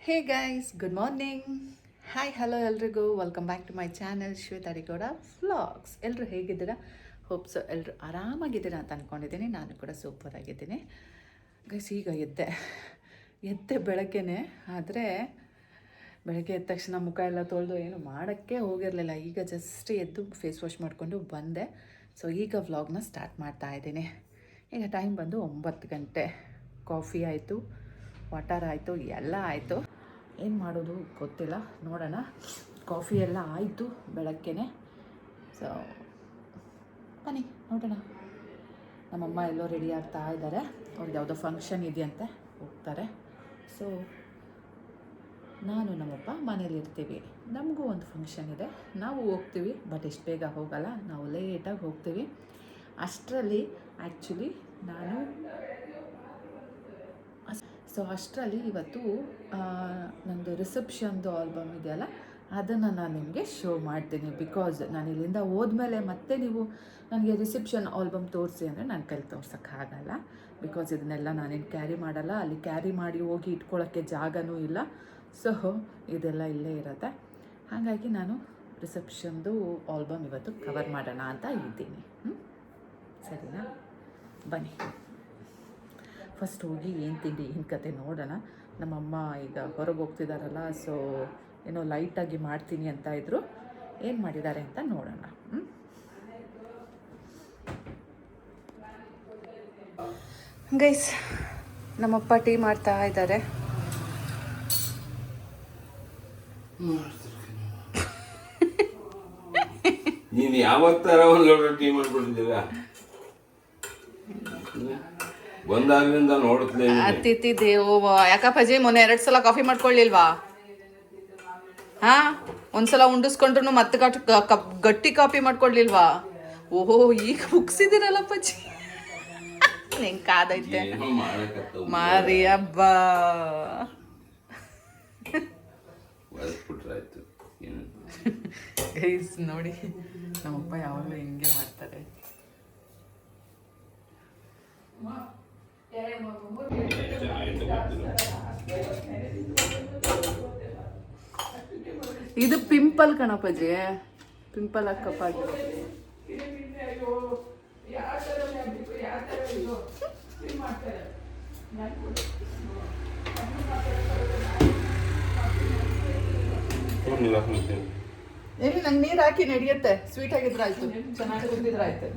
ಹೇ guys, good morning. Hi, hello ಎಲ್ರಿಗೂ. Welcome back to my channel Shweta Adigowda vlogs. ಎಲ್ಲರೂ ಹೇಗಿದ್ದೀರಾ? ಹೋಪ್ಸು ಎಲ್ಲರೂ ಆರಾಮಾಗಿದ್ದೀರಾ ಅಂತ ಅಂದ್ಕೊಂಡಿದ್ದೀನಿ. ನಾನು ಕೂಡ ಸೂಪರ್ ಆಗಿದ್ದೀನಿ ಗೈಸ್. ಈಗ ಎದ್ದೆ ಬೆಳಗ್ಗೆನೇ. ಆದರೆ ಬೆಳಗ್ಗೆ ಎದ್ದ ತಕ್ಷಣ ಮುಖ ಎಲ್ಲ ತೊಳೆದು ಏನು ಮಾಡೋಕ್ಕೆ ಹೋಗಿರಲಿಲ್ಲ. ಈಗ ಜಸ್ಟ್ ಎದ್ದು ಫೇಸ್ ವಾಶ್ ಮಾಡಿಕೊಂಡು ಬಂದೆ. ಸೊ ಈಗ ವ್ಲಾಗ್ನ ಸ್ಟಾರ್ಟ್ ಮಾಡ್ತಾ ಇದ್ದೀನಿ. ಈಗ ಟೈಮ್ ಬಂದು 9 ಗಂಟೆ. ಕಾಫಿ ಆಯಿತು, ವಾಟರ್ ಆಯಿತು, ಎಲ್ಲ ಆಯಿತು. ಏನು ಮಾಡೋದು ಗೊತ್ತಿಲ್ಲ, ನೋಡೋಣ. ಕಾಫಿ ಎಲ್ಲ ಆಯಿತು ಬೆಳಗ್ಗೆನೆ. ಸೊ ಬನ್ನಿ ನೋಡೋಣ. ನಮ್ಮಮ್ಮ ಎಲ್ಲೋ ರೆಡಿ ಆಗ್ತಾ ಇದ್ದಾರೆ. ಅವ್ರಿಗೆ ಯಾವುದೋ ಫಂಕ್ಷನ್ ಇದೆಯಂತೆ, ಹೋಗ್ತಾರೆ. ಸೊ ನಾನು ನಮ್ಮಪ್ಪ ಮನೇಲಿರ್ತೀವಿ. ನಮಗೂ ಒಂದು ಫಂಕ್ಷನ್ ಇದೆ, ನಾವು ಹೋಗ್ತೀವಿ. ಬಟ್ ಇಷ್ಟು ಬೇಗ ಹೋಗಲ್ಲ, ನಾವು ಲೇಟಾಗಿ ಹೋಗ್ತೀವಿ. ಅಷ್ಟರಲ್ಲಿ ಆ್ಯಕ್ಚುಲಿ ನಾನು ಅಷ್ಟರಲ್ಲಿ ಇವತ್ತು ನನ್ನದು ರಿಸೆಪ್ಷನ್ದು ಆಲ್ಬಮ್ ಇದೆಯಲ್ಲ, ಅದನ್ನು ನಾನು ನಿಮಗೆ ಶೋ ಮಾಡ್ತೀನಿ. ಬಿಕಾಸ್ ನಾನು ಇಲ್ಲಿಂದ ಹೋದ್ಮೇಲೆ ಮತ್ತೆ ನೀವು ನನಗೆ ರಿಸೆಪ್ಷನ್ ಆಲ್ಬಮ್ ತೋರಿಸಿ ಅಂದರೆ ನನ್ನ ಕೈಲಿ ತೋರ್ಸೋಕ್ಕಾಗಲ್ಲ. ಬಿಕಾಸ್ ಇದನ್ನೆಲ್ಲ ನಾನೇನು ಕ್ಯಾರಿ ಮಾಡಲ್ಲ, ಅಲ್ಲಿ ಕ್ಯಾರಿ ಮಾಡಿ ಹೋಗಿ ಇಟ್ಕೊಳ್ಳೋಕ್ಕೆ ಜಾಗನೂ ಇಲ್ಲ. ಸೊ ಇದೆಲ್ಲ ಇಲ್ಲೇ ಇರುತ್ತೆ. ಹಾಗಾಗಿ ನಾನು ರಿಸೆಪ್ಷನ್ದು ಆಲ್ಬಮ್ ಇವತ್ತು ಕವರ್ ಮಾಡೋಣ ಅಂತ ಇದ್ದೀನಿ. ಸರಿನಾ? ಬನ್ನಿ ಫಸ್ಟ್ ಹೋಗಿ ಏನು ತಿಂಡಿ ಏನು ಕತೆ ನೋಡೋಣ. ನಮ್ಮಮ್ಮ ಈಗ ಹೊರಗೆ ಹೋಗ್ತಿದ್ದಾರಲ್ಲ, ಸೊ ಏನೋ ಲೈಟಾಗಿ ಮಾಡ್ತೀನಿ ಅಂತ ಇದ್ದರು. ಏನು ಮಾಡಿದ್ದಾರೆ ಅಂತ ನೋಡೋಣ. ಗೈಸ್, ನಮ್ಮಪ್ಪ ಟೀ ಮಾಡ್ತಾ ಇದ್ದಾರೆ. ನೀನು ಯಾವತ್ತರ ಒಂದು ಲೋಟ ಟೀ ಮಾಡ್ಕೊಟ್ಟಿದ್ದೀರಾ? ಒಂದಾದ್ರಿಂದ ನೋಡುತ್ತಲೇ ಅತ್ತಿದ್ದೇವು. ಯಾಕಪ್ಪಾಜಿ ಮೊನ್ನೆ 2 ಸಲ ಕಾಫಿ ಮಾಡ್ಕೊಳ್ಳಿಲ್ವಾ? ಒಂದ್ಸಲ ಉಂಡಿಸ್ಕೊಂಡ್ರು ಮತ್ತೆ ಗಟ್ಟಿ ಕಾಫಿ ಮಾಡ್ಕೊಡ್ಲಿಲ್ವಾ? ಓಹೋ, ಈಗ ಮುಗಿಸಿದಿರಲ್ಲಪ್ಪಾಜಿ. ಹೆಂಗೆ ಕಾದೈತೆ ಮಾರಿ ಹಬ್ಬ. ಗೈಸ್ ನೋಡಿ, ನಮ್ಮಪ್ಪ ಯಾವಾಗಲೂ ಹಿಂಗೆ ಮಾಡ್ತಾರೆ. ಇದು ಪಿಂಪಲ್ ಕಣಪ್ಪಾಜಿ, ಪಿಂಪಲ್ ಅಕ್ಕಪ್ಪಾಗಿ. ಎಲ್ಲಿ ನಂಗೆ ನೀರು ಹಾಕಿ ನಡೆಯುತ್ತೆ. ಸ್ವೀಟ್ ಆಗಿದ್ರೆ ಆಯ್ತು, ಚೆನ್ನಾಗಿ ಕುದಿದ್ರೆ ಆಯ್ತು.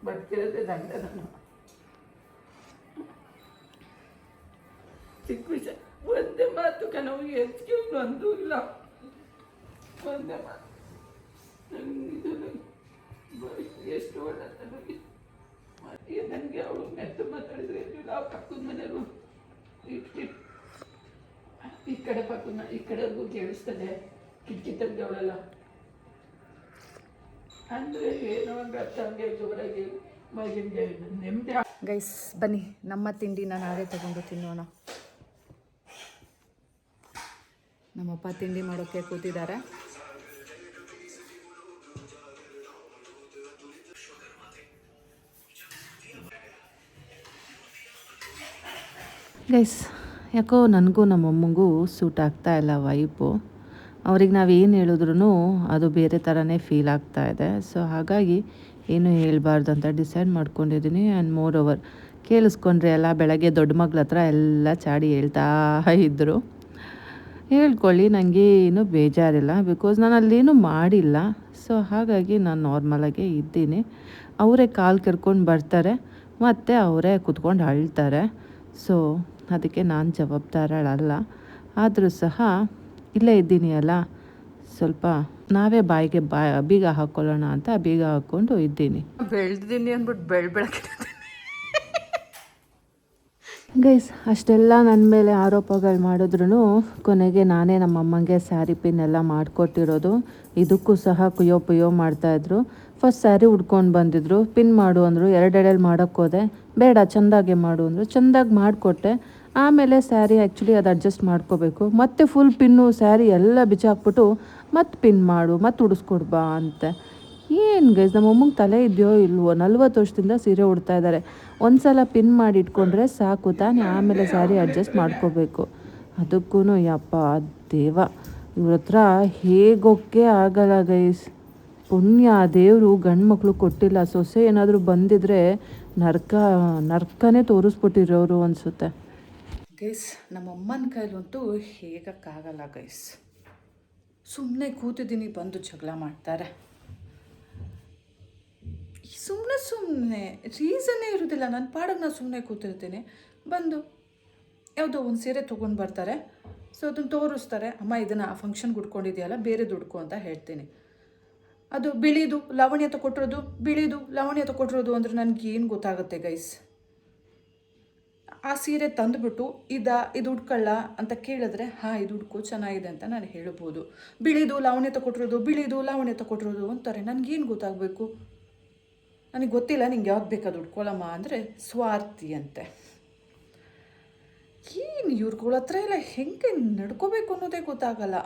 ಬಡ್ತಿರೋದೇ ದಂಡ. ನಾನು ಚಿಕ್ಕ ವಿಷಯ ಒಂದೇ ಮಾತು ಕನವು ಹೆಚ್ಚಿಗೆ ಬಂದೂ ಇಲ್ಲ. ಒಂದೇ ಮಾತು ಎಷ್ಟು ಒಳ್ಳೆ ನನಗೆ ಅವಳು ಮೆತ್ತ ಮಾತಾಡಿದ್ರೆ ನಾವು ಪಕ್ಕದ ಮನೆಯವರು ಈ ಕಡೆ ಪಕ್ಕದ ಈ ಕಡೆಗೂ ಕೇಳಿಸ್ತದೆ. ಕಿಟಕಿ ತೆಗ್ದವಳೆಲ್ಲ ಅಂದರೆ ಏನೋ ಒಂದು ಅರ್ಥ ಹಂಗೆ ಜೋರಾಗಿ ಮಗಿಂಗೆ ನೆಮ್ಮದಿ. ಗೈಸ್ ಬನ್ನಿ, ನಮ್ಮ ತಿಂಡಿನ ನಾವೇ ತಗೊಂಡು ತಿನ್ನೋಣ. ನಮ್ಮಪ್ಪ ತಿಂಡಿ ಮಾಡೋಕ್ಕೆ ಕೂತಿದ್ದಾರೆ. ಗೈಸ್, ಯಾಕೋ ನನಗೂ ನಮ್ಮಮ್ಮಂಗೂ ಸೂಟ್ ಆಗ್ತಾ ಇಲ್ಲ ವೈಬು. ಅವ್ರಿಗೆ ನಾವು ಏನು ಹೇಳಿದ್ರೂ ಅದು ಬೇರೆ ಥರನೇ ಫೀಲ್ ಆಗ್ತಾ ಇದೆ. ಸೊ ಹಾಗಾಗಿ ಏನು ಹೇಳಬಾರ್ದು ಅಂತ ಡಿಸೈಡ್ ಮಾಡ್ಕೊಂಡಿದ್ದೀನಿ. ಆ್ಯಂಡ್ ಮೋರ್ ಓವರ್ ಕೇಳಿಸ್ಕೊಂಡ್ರೆ ಎಲ್ಲ ಬೆಳಗ್ಗೆ ದೊಡ್ಡ ಮಗ್ಳ ಹತ್ರ ಎಲ್ಲ ಚಾಡಿ ಹೇಳ್ತಾ ಇದ್ದರು. ಹೇಳ್ಕೊಳ್ಳಿ, ನನಗೇನು ಬೇಜಾರಿಲ್ಲ, ಬಿಕಾಸ್ ನಾನು ಅಲ್ಲೇನೂ ಮಾಡಿಲ್ಲ. ಸೊ ಹಾಗಾಗಿ ನಾನು ನಾರ್ಮಲಾಗೇ ಇದ್ದೀನಿ. ಅವರೇ ಕಾಲು ಕೆರ್ಕೊಂಡು ಬರ್ತಾರೆ ಮತ್ತು ಅವರೇ ಕುತ್ಕೊಂಡು ಅಳ್ತಾರೆ. ಸೊ ಅದಕ್ಕೆ ನಾನು ಜವಾಬ್ದಾರಳಲ್ಲ. ಆದರೂ ಸಹ ಇಲ್ಲೇ ಇದ್ದೀನಿ ಅಲ್ಲ, ಸ್ವಲ್ಪ ನಾವೇ ಬಾಯಿಗೆ ಬೀಗ ಹಾಕ್ಕೊಳ್ಳೋಣ ಅಂತ ಬೀಗ ಹಾಕ್ಕೊಂಡು ಇದ್ದೀನಿ. ಬೆಳೆದಿದ್ದೀನಿ ಅಂದ್ಬಿಟ್ಟು ಬೆಳಗ್ಗೆ ಗೈಸ್, ಅಷ್ಟೆಲ್ಲ ನನ್ನ ಮೇಲೆ ಆರೋಪಗಳು ಮಾಡಿದ್ರು ಕೊನೆಗೆ ನಾನೇ ನಮ್ಮಮ್ಮಂಗೆ ಸ್ಯಾರಿ ಪಿನ್ ಎಲ್ಲ ಮಾಡಿಕೊಟ್ಟಿರೋದು. ಇದಕ್ಕೂ ಸಹ ಕುಯ್ಯೋ ಪುಯ್ಯೋ ಮಾಡ್ತಾಯಿದ್ರು. ಫಸ್ಟ್ ಸ್ಯಾರಿ ಉಡ್ಕೊಂಡು ಬಂದಿದ್ರು, ಪಿನ್ ಮಾಡು ಅಂದರು. ಎರಡೆರಡು ಮಾಡೋಕ್ಕೋದೆ, ಬೇಡ ಚೆಂದಾಗೆ ಮಾಡು ಅಂದರು. ಚೆಂದಾಗಿ ಮಾಡಿಕೊಟ್ಟೆ. ಆಮೇಲೆ ಸ್ಯಾರಿ ಆ್ಯಕ್ಚುಲಿ ಅದು ಅಡ್ಜಸ್ಟ್ ಮಾಡ್ಕೋಬೇಕು, ಮತ್ತು ಫುಲ್ ಪಿನ್ನು ಸ್ಯಾರಿ ಎಲ್ಲ ಬಿಚ್ಚಾಕ್ಬಿಟ್ಟು ಮತ್ತು ಪಿನ್ ಮಾಡು, ಮತ್ತು ಉಡಿಸ್ಕೊಡ್ಬಾ ಅಂತೆ. ಏನು ಗೈಸ್, ನಮ್ಮ ಅಮ್ಮಂಗೆ ತಲೆ ಇದೆಯೋ ಇಲ್ವೋ, 40 ವರ್ಷದಿಂದ ಸೀರೆ ಉಡ್ತಾ ಇದ್ದಾರೆ. ಒಂದು ಸಲ ಪಿನ್ ಮಾಡಿ ಇಟ್ಕೊಂಡ್ರೆ ಸಾಕು ತಾನೇ, ಆಮೇಲೆ ಸ್ಯಾರಿ ಅಡ್ಜಸ್ಟ್ ಮಾಡ್ಕೋಬೇಕು. ಅದಕ್ಕೂ ಯಪ್ಪ ದೇವ, ಇವ್ರ ಹತ್ರ ಹೇಗೋಕ್ಕೆ ಆಗಲ್ಲ ಗೈಸ್. ಪುಣ್ಯ ದೇವರು ಗಂಡು ಮಕ್ಕಳು ಕೊಟ್ಟಿಲ್ಲ. ಸೊಸೆ ಏನಾದರೂ ಬಂದಿದ್ರೆ ನರ್ಕನೇ ತೋರಿಸ್ಬಿಟ್ಟಿರೋರು ಅನಿಸುತ್ತೆ ಗೈಸ್. ನಮ್ಮ ಅಮ್ಮನ ಕೈಲಂತೂ ಹೇಗಕ್ಕಾಗಲ್ಲ ಗೈಸ್. ಸುಮ್ಮನೆ ಕೂತಿದ್ದೀನಿ, ಬಂದು ಜಗಳ ಮಾಡ್ತಾರೆ. ಸುಮ್ಮನೆ ರೀಸನ್ನೇ ಇರೋದಿಲ್ಲ. ನನ್ನ ಪಾಡಿಗೆ ನಾನು ಸುಮ್ಮನೆ ಕೂತಿರ್ತೀನಿ, ಬಂದು ಯಾವುದೋ ಒಂದು ಸೀರೆ ತೊಗೊಂಡು ಬರ್ತಾರೆ. ಸೊ ಅದನ್ನು ತೋರಿಸ್ತಾರೆ, ಅಮ್ಮ ಇದನ್ನು ಆ ಫಂಕ್ಷನ್ಗೆ ಉಟ್ಕೊಂಡಿದೆಯಲ್ಲ, ಬೇರೆ ದುಡ್ಕು ಅಂತ ಹೇಳ್ತೀನಿ. ಅದು ಬಿಳಿದು ಲಾವಣ್ಯ ತಗೊಟ್ಟಿರೋದು, ಬಿಳಿದು ಲಾವಣ್ಯ ತಗೊಟ್ಟಿರೋದು ಅಂದ್ರೆ ನನಗೇನು ಗೊತ್ತಾಗುತ್ತೆ ಗೈಸ್. ಆ ಸೀರೆ ತಂದುಬಿಟ್ಟು ಇದು ಉಟ್ಕೊಳ್ಳ ಅಂತ ಕೇಳಿದ್ರೆ ಹಾಂ ಇದು ಉಡ್ಕೋ ಚೆನ್ನಾಗಿದೆ ಅಂತ ನಾನು ಹೇಳ್ಬೋದು. ಬಿಳಿದು ಲಾವಣ್ಯ ತಗೊಟ್ಟಿರೋದು, ಬಿಳಿದು ಲಾವಣ್ಯ ತಗೊಟ್ಟಿರೋದು ಅಂತಾರೆ. ನನಗೇನು ಗೊತ್ತಾಗಬೇಕು? ನನಗೆ ಗೊತ್ತಿಲ್ಲ, ನಿಂಗೆ ಯಾವ್ದು ಬೇಕಾದು ಉಟ್ಕೊಳ್ಳಮ್ಮ ಅಂದರೆ ಸ್ವಾರ್ಥಿ ಅಂತೆ. ಏನು ಇವ್ರುಗಳ ಹತ್ರ ಎಲ್ಲ ಹೆಂಗೆ ನಡ್ಕೋಬೇಕು ಅನ್ನೋದೇ ಗೊತ್ತಾಗಲ್ಲ.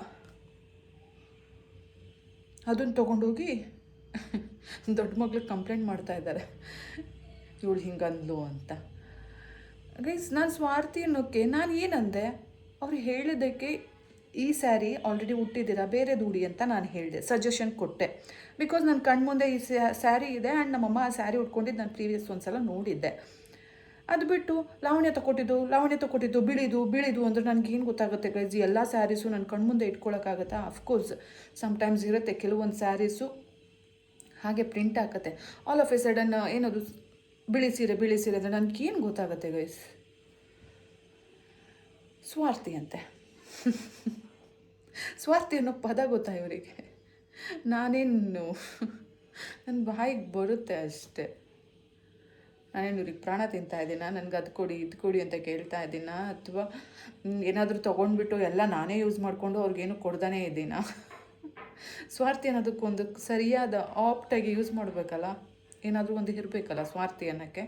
ಅದನ್ನು ತೊಗೊಂಡೋಗಿ ದೊಡ್ಡ ಮಗ್ಳಿಗೆ ಕಂಪ್ಲೇಂಟ್ ಮಾಡ್ತಾ ಇದ್ದಾರೆ, ಇವಳು ಹಿಂಗಂದ್ಲು ಅಂತ. ಗೈಸ್, ನಾನು ಸ್ವಾರ್ಥಿ ಅನ್ನೋಕ್ಕೆ ನಾನು ಏನಂದೆ? ಅವ್ರು ಹೇಳಿದ್ದಕ್ಕೆ ಈ ಸ್ಯಾರಿ ಆಲ್ರೆಡಿ ಉಟ್ಟಿದ್ದೀರಾ, ಬೇರೆ ದುಡಿ ಅಂತ ನಾನು ಹೇಳಿದೆ, ಸಜೆಷನ್ ಕೊಟ್ಟೆ. ಬಿಕಾಸ್ ನನ್ನ ಕಣ್ಮುಂದೆ ಈ ಸ್ಯಾರಿ ಇದೆ ಆ್ಯಂಡ್ ನಮ್ಮಮ್ಮ ಆ ಸ್ಯಾರಿ ಉಟ್ಕೊಂಡಿದ್ದು ನಾನು ಪ್ರೀವಿಯಸ್ ಒಂದು ಸಲ ನೋಡಿದ್ದೆ. ಅದು ಬಿಟ್ಟು ಲಾವಣ್ಯ ತಗೊಟ್ಟಿದ್ದು ಬಿಳಿದು ಅಂದ್ರೆ ನನಗೇನು ಗೊತ್ತಾಗುತ್ತೆ ಗೈಸ್? ಎಲ್ಲ ಸ್ಯಾರೀಸು ನನ್ನ ಕಣ್ಮುಂದೆ ಇಟ್ಕೊಳ್ಳೋಕ್ಕಾಗತ್ತಾ? ಅಫ್ಕೋರ್ಸ್ ಸಮ್ಟೈಮ್ಸ್ ಇರುತ್ತೆ, ಕೆಲವೊಂದು ಸ್ಯಾರೀಸು ಹಾಗೆ ಪ್ರಿಂಟ್ ಹಾಕತ್ತೆ. ಆಲ್ ಆಫ್ ಎ ಸಡನ್ ಏನದು ಬಿಳಿ ಸೀರೆ ಅಂದರೆ ನನಗೇನು ಗೊತ್ತಾಗುತ್ತೆ ಗೈಸ್? ಸ್ವಾರ್ಥಿ ಅಂತೆ. ಸ್ವಾರ್ಥಿ ಅನ್ನೋ ಪದ ಗೊತ್ತಾ ಇವರಿಗೆ? ನಾನೇನು ನನ್ನ ಬಾಯಿಗೆ ಬರುತ್ತೆ ಅಷ್ಟೆ. ನಾನೇನು ಇವ್ರಿಗೆ ಪ್ರಾಣ ತಿಂತಾ ಇದ್ದೀನ? ನನಗೆ ಅದು ಕೊಡಿ ಇದು ಕೊಡಿ ಅಂತ ಕೇಳ್ತಾ ಇದ್ದೀನ? ಅಥವಾ ಏನಾದರೂ ತೊಗೊಂಡ್ಬಿಟ್ಟು ಎಲ್ಲ ನಾನೇ ಯೂಸ್ ಮಾಡಿಕೊಂಡು ಅವ್ರಿಗೇನು ಕೊಡ್ದಾನೇ ಇದ್ದೀನ? ಸ್ವಾರ್ಥಿ ಅನ್ನೋದಕ್ಕೊಂದು ಸರಿಯಾದ ಆಪ್ಟಾಗಿ ಯೂಸ್ ಮಾಡಬೇಕಲ್ಲ, ಏನಾದರೂ ಒಂದು ಇರಬೇಕಲ್ಲ ಸ್ವಾರ್ಥಿ ಅನ್ನೋಕ್ಕೆ.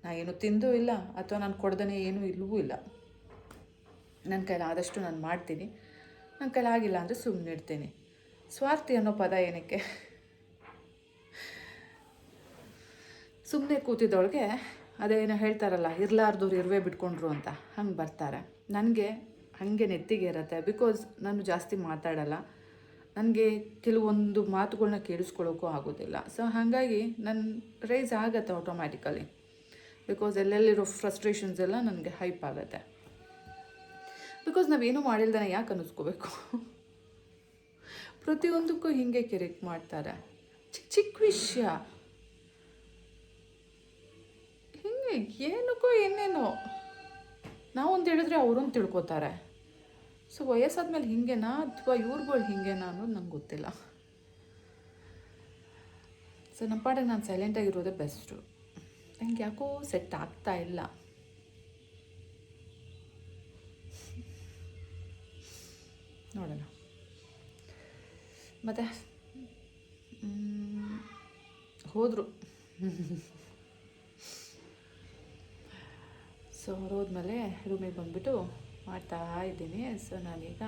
ನಾ ಏನು ತಿಂದೂ ಇಲ್ಲ ಅಥವಾ ನಾನು ಕೊಡ್ದೇ ಏನೂ ಇಲ್ಲವೂ ಇಲ್ಲ. ನನ್ನ ಕೈಲಾದಷ್ಟು ನಾನು ಮಾಡ್ತೀನಿ, ನನ್ನ ಕೈಲಾಗಿಲ್ಲ ಅಂದರೆ ಸುಮ್ಮನೆ ಇಡ್ತೀನಿ. ಸ್ವಾರ್ಥಿ ಅನ್ನೋ ಪದ ಏನಕ್ಕೆ? ಸುಮ್ಮನೆ ಕೂತಿದ್ದೊಳಗೆ ಅದೇನೋ ಹೇಳ್ತಾರಲ್ಲ, ಇರಲಾರ್ದವ್ರು ಇರುವೆ ಬಿಟ್ಕೊಂಡ್ರು ಅಂತ, ಹಂಗೆ ಬರ್ತಾರೆ. ನನಗೆ ಹಾಗೆ ನೆತ್ತಿಗೆ ಇರುತ್ತೆ. ಬಿಕಾಸ್ ನಾನು ಜಾಸ್ತಿ ಮಾತಾಡಲ್ಲ, ನನಗೆ ಕೆಲವೊಂದು ಮಾತುಗಳನ್ನ ಕೇಳಿಸ್ಕೊಳ್ಳೋಕ್ಕೂ ಆಗೋದಿಲ್ಲ. ಸೊ ಹಾಗಾಗಿ ನನ್ನ ರೈಸ್ ಆಗುತ್ತೆ ಆಟೋಮ್ಯಾಟಿಕಲಿ. ಬಿಕಾಸ್ ಎಲ್ಲೆಲ್ಲಿರೋ ಫ್ರಸ್ಟ್ರೇಷನ್ಸ್ ಎಲ್ಲ ನನಗೆ ಹೈಪ್ ಆಗುತ್ತೆ. ಬಿಕಾಸ್ ನಾವೇನು ಮಾಡಿಲ್ದಾನೆ ಯಾಕೆ ಅನ್ನಿಸ್ಕೋಬೇಕು? ಪ್ರತಿಯೊಂದಕ್ಕೂ ಹೀಗೆ ಕಿರಿಕ್ ಮಾಡ್ತಾರೆ. ಚಿಕ್ಕ ವಿಷಯ ಹಿಂಗೆ ಏನಕ್ಕೋ ಏನೇನೋ ನಾವೊಂದು ಹೇಳಿದ್ರೆ ಅವರೊಂದು ತಿಳ್ಕೊತಾರೆ. ಸೊ ವಯಸ್ಸಾದ್ಮೇಲೆ ಹಿಂಗೇನಾ ಅಥವಾ ಇವ್ರುಗಳು ಹಿಂಗೇನಾ ಅನ್ನೋದು ನಂಗೆ ಗೊತ್ತಿಲ್ಲ. ಸೊ ನಮ್ಮ ಪಾಡಿಗೆ ನಾನು ಸೈಲೆಂಟಾಗಿರೋದೇ ಬೆಸ್ಟು. ನಂಗೆ ಯಾಕೋ ಸೆಟ್ ಆಗ್ತಾ ಇಲ್ಲ. ನೋಡೋಣ. ಮತ್ತು ಹೋದರು. ಸೊ ಅವ್ರು ಹೋದ್ಮೇಲೆ ರೂಮಿಗೆ ಬಂದುಬಿಟ್ಟು ಮಾಡ್ತಾ ಇದ್ದೀನಿ. ಸೊ ನಾನೀಗ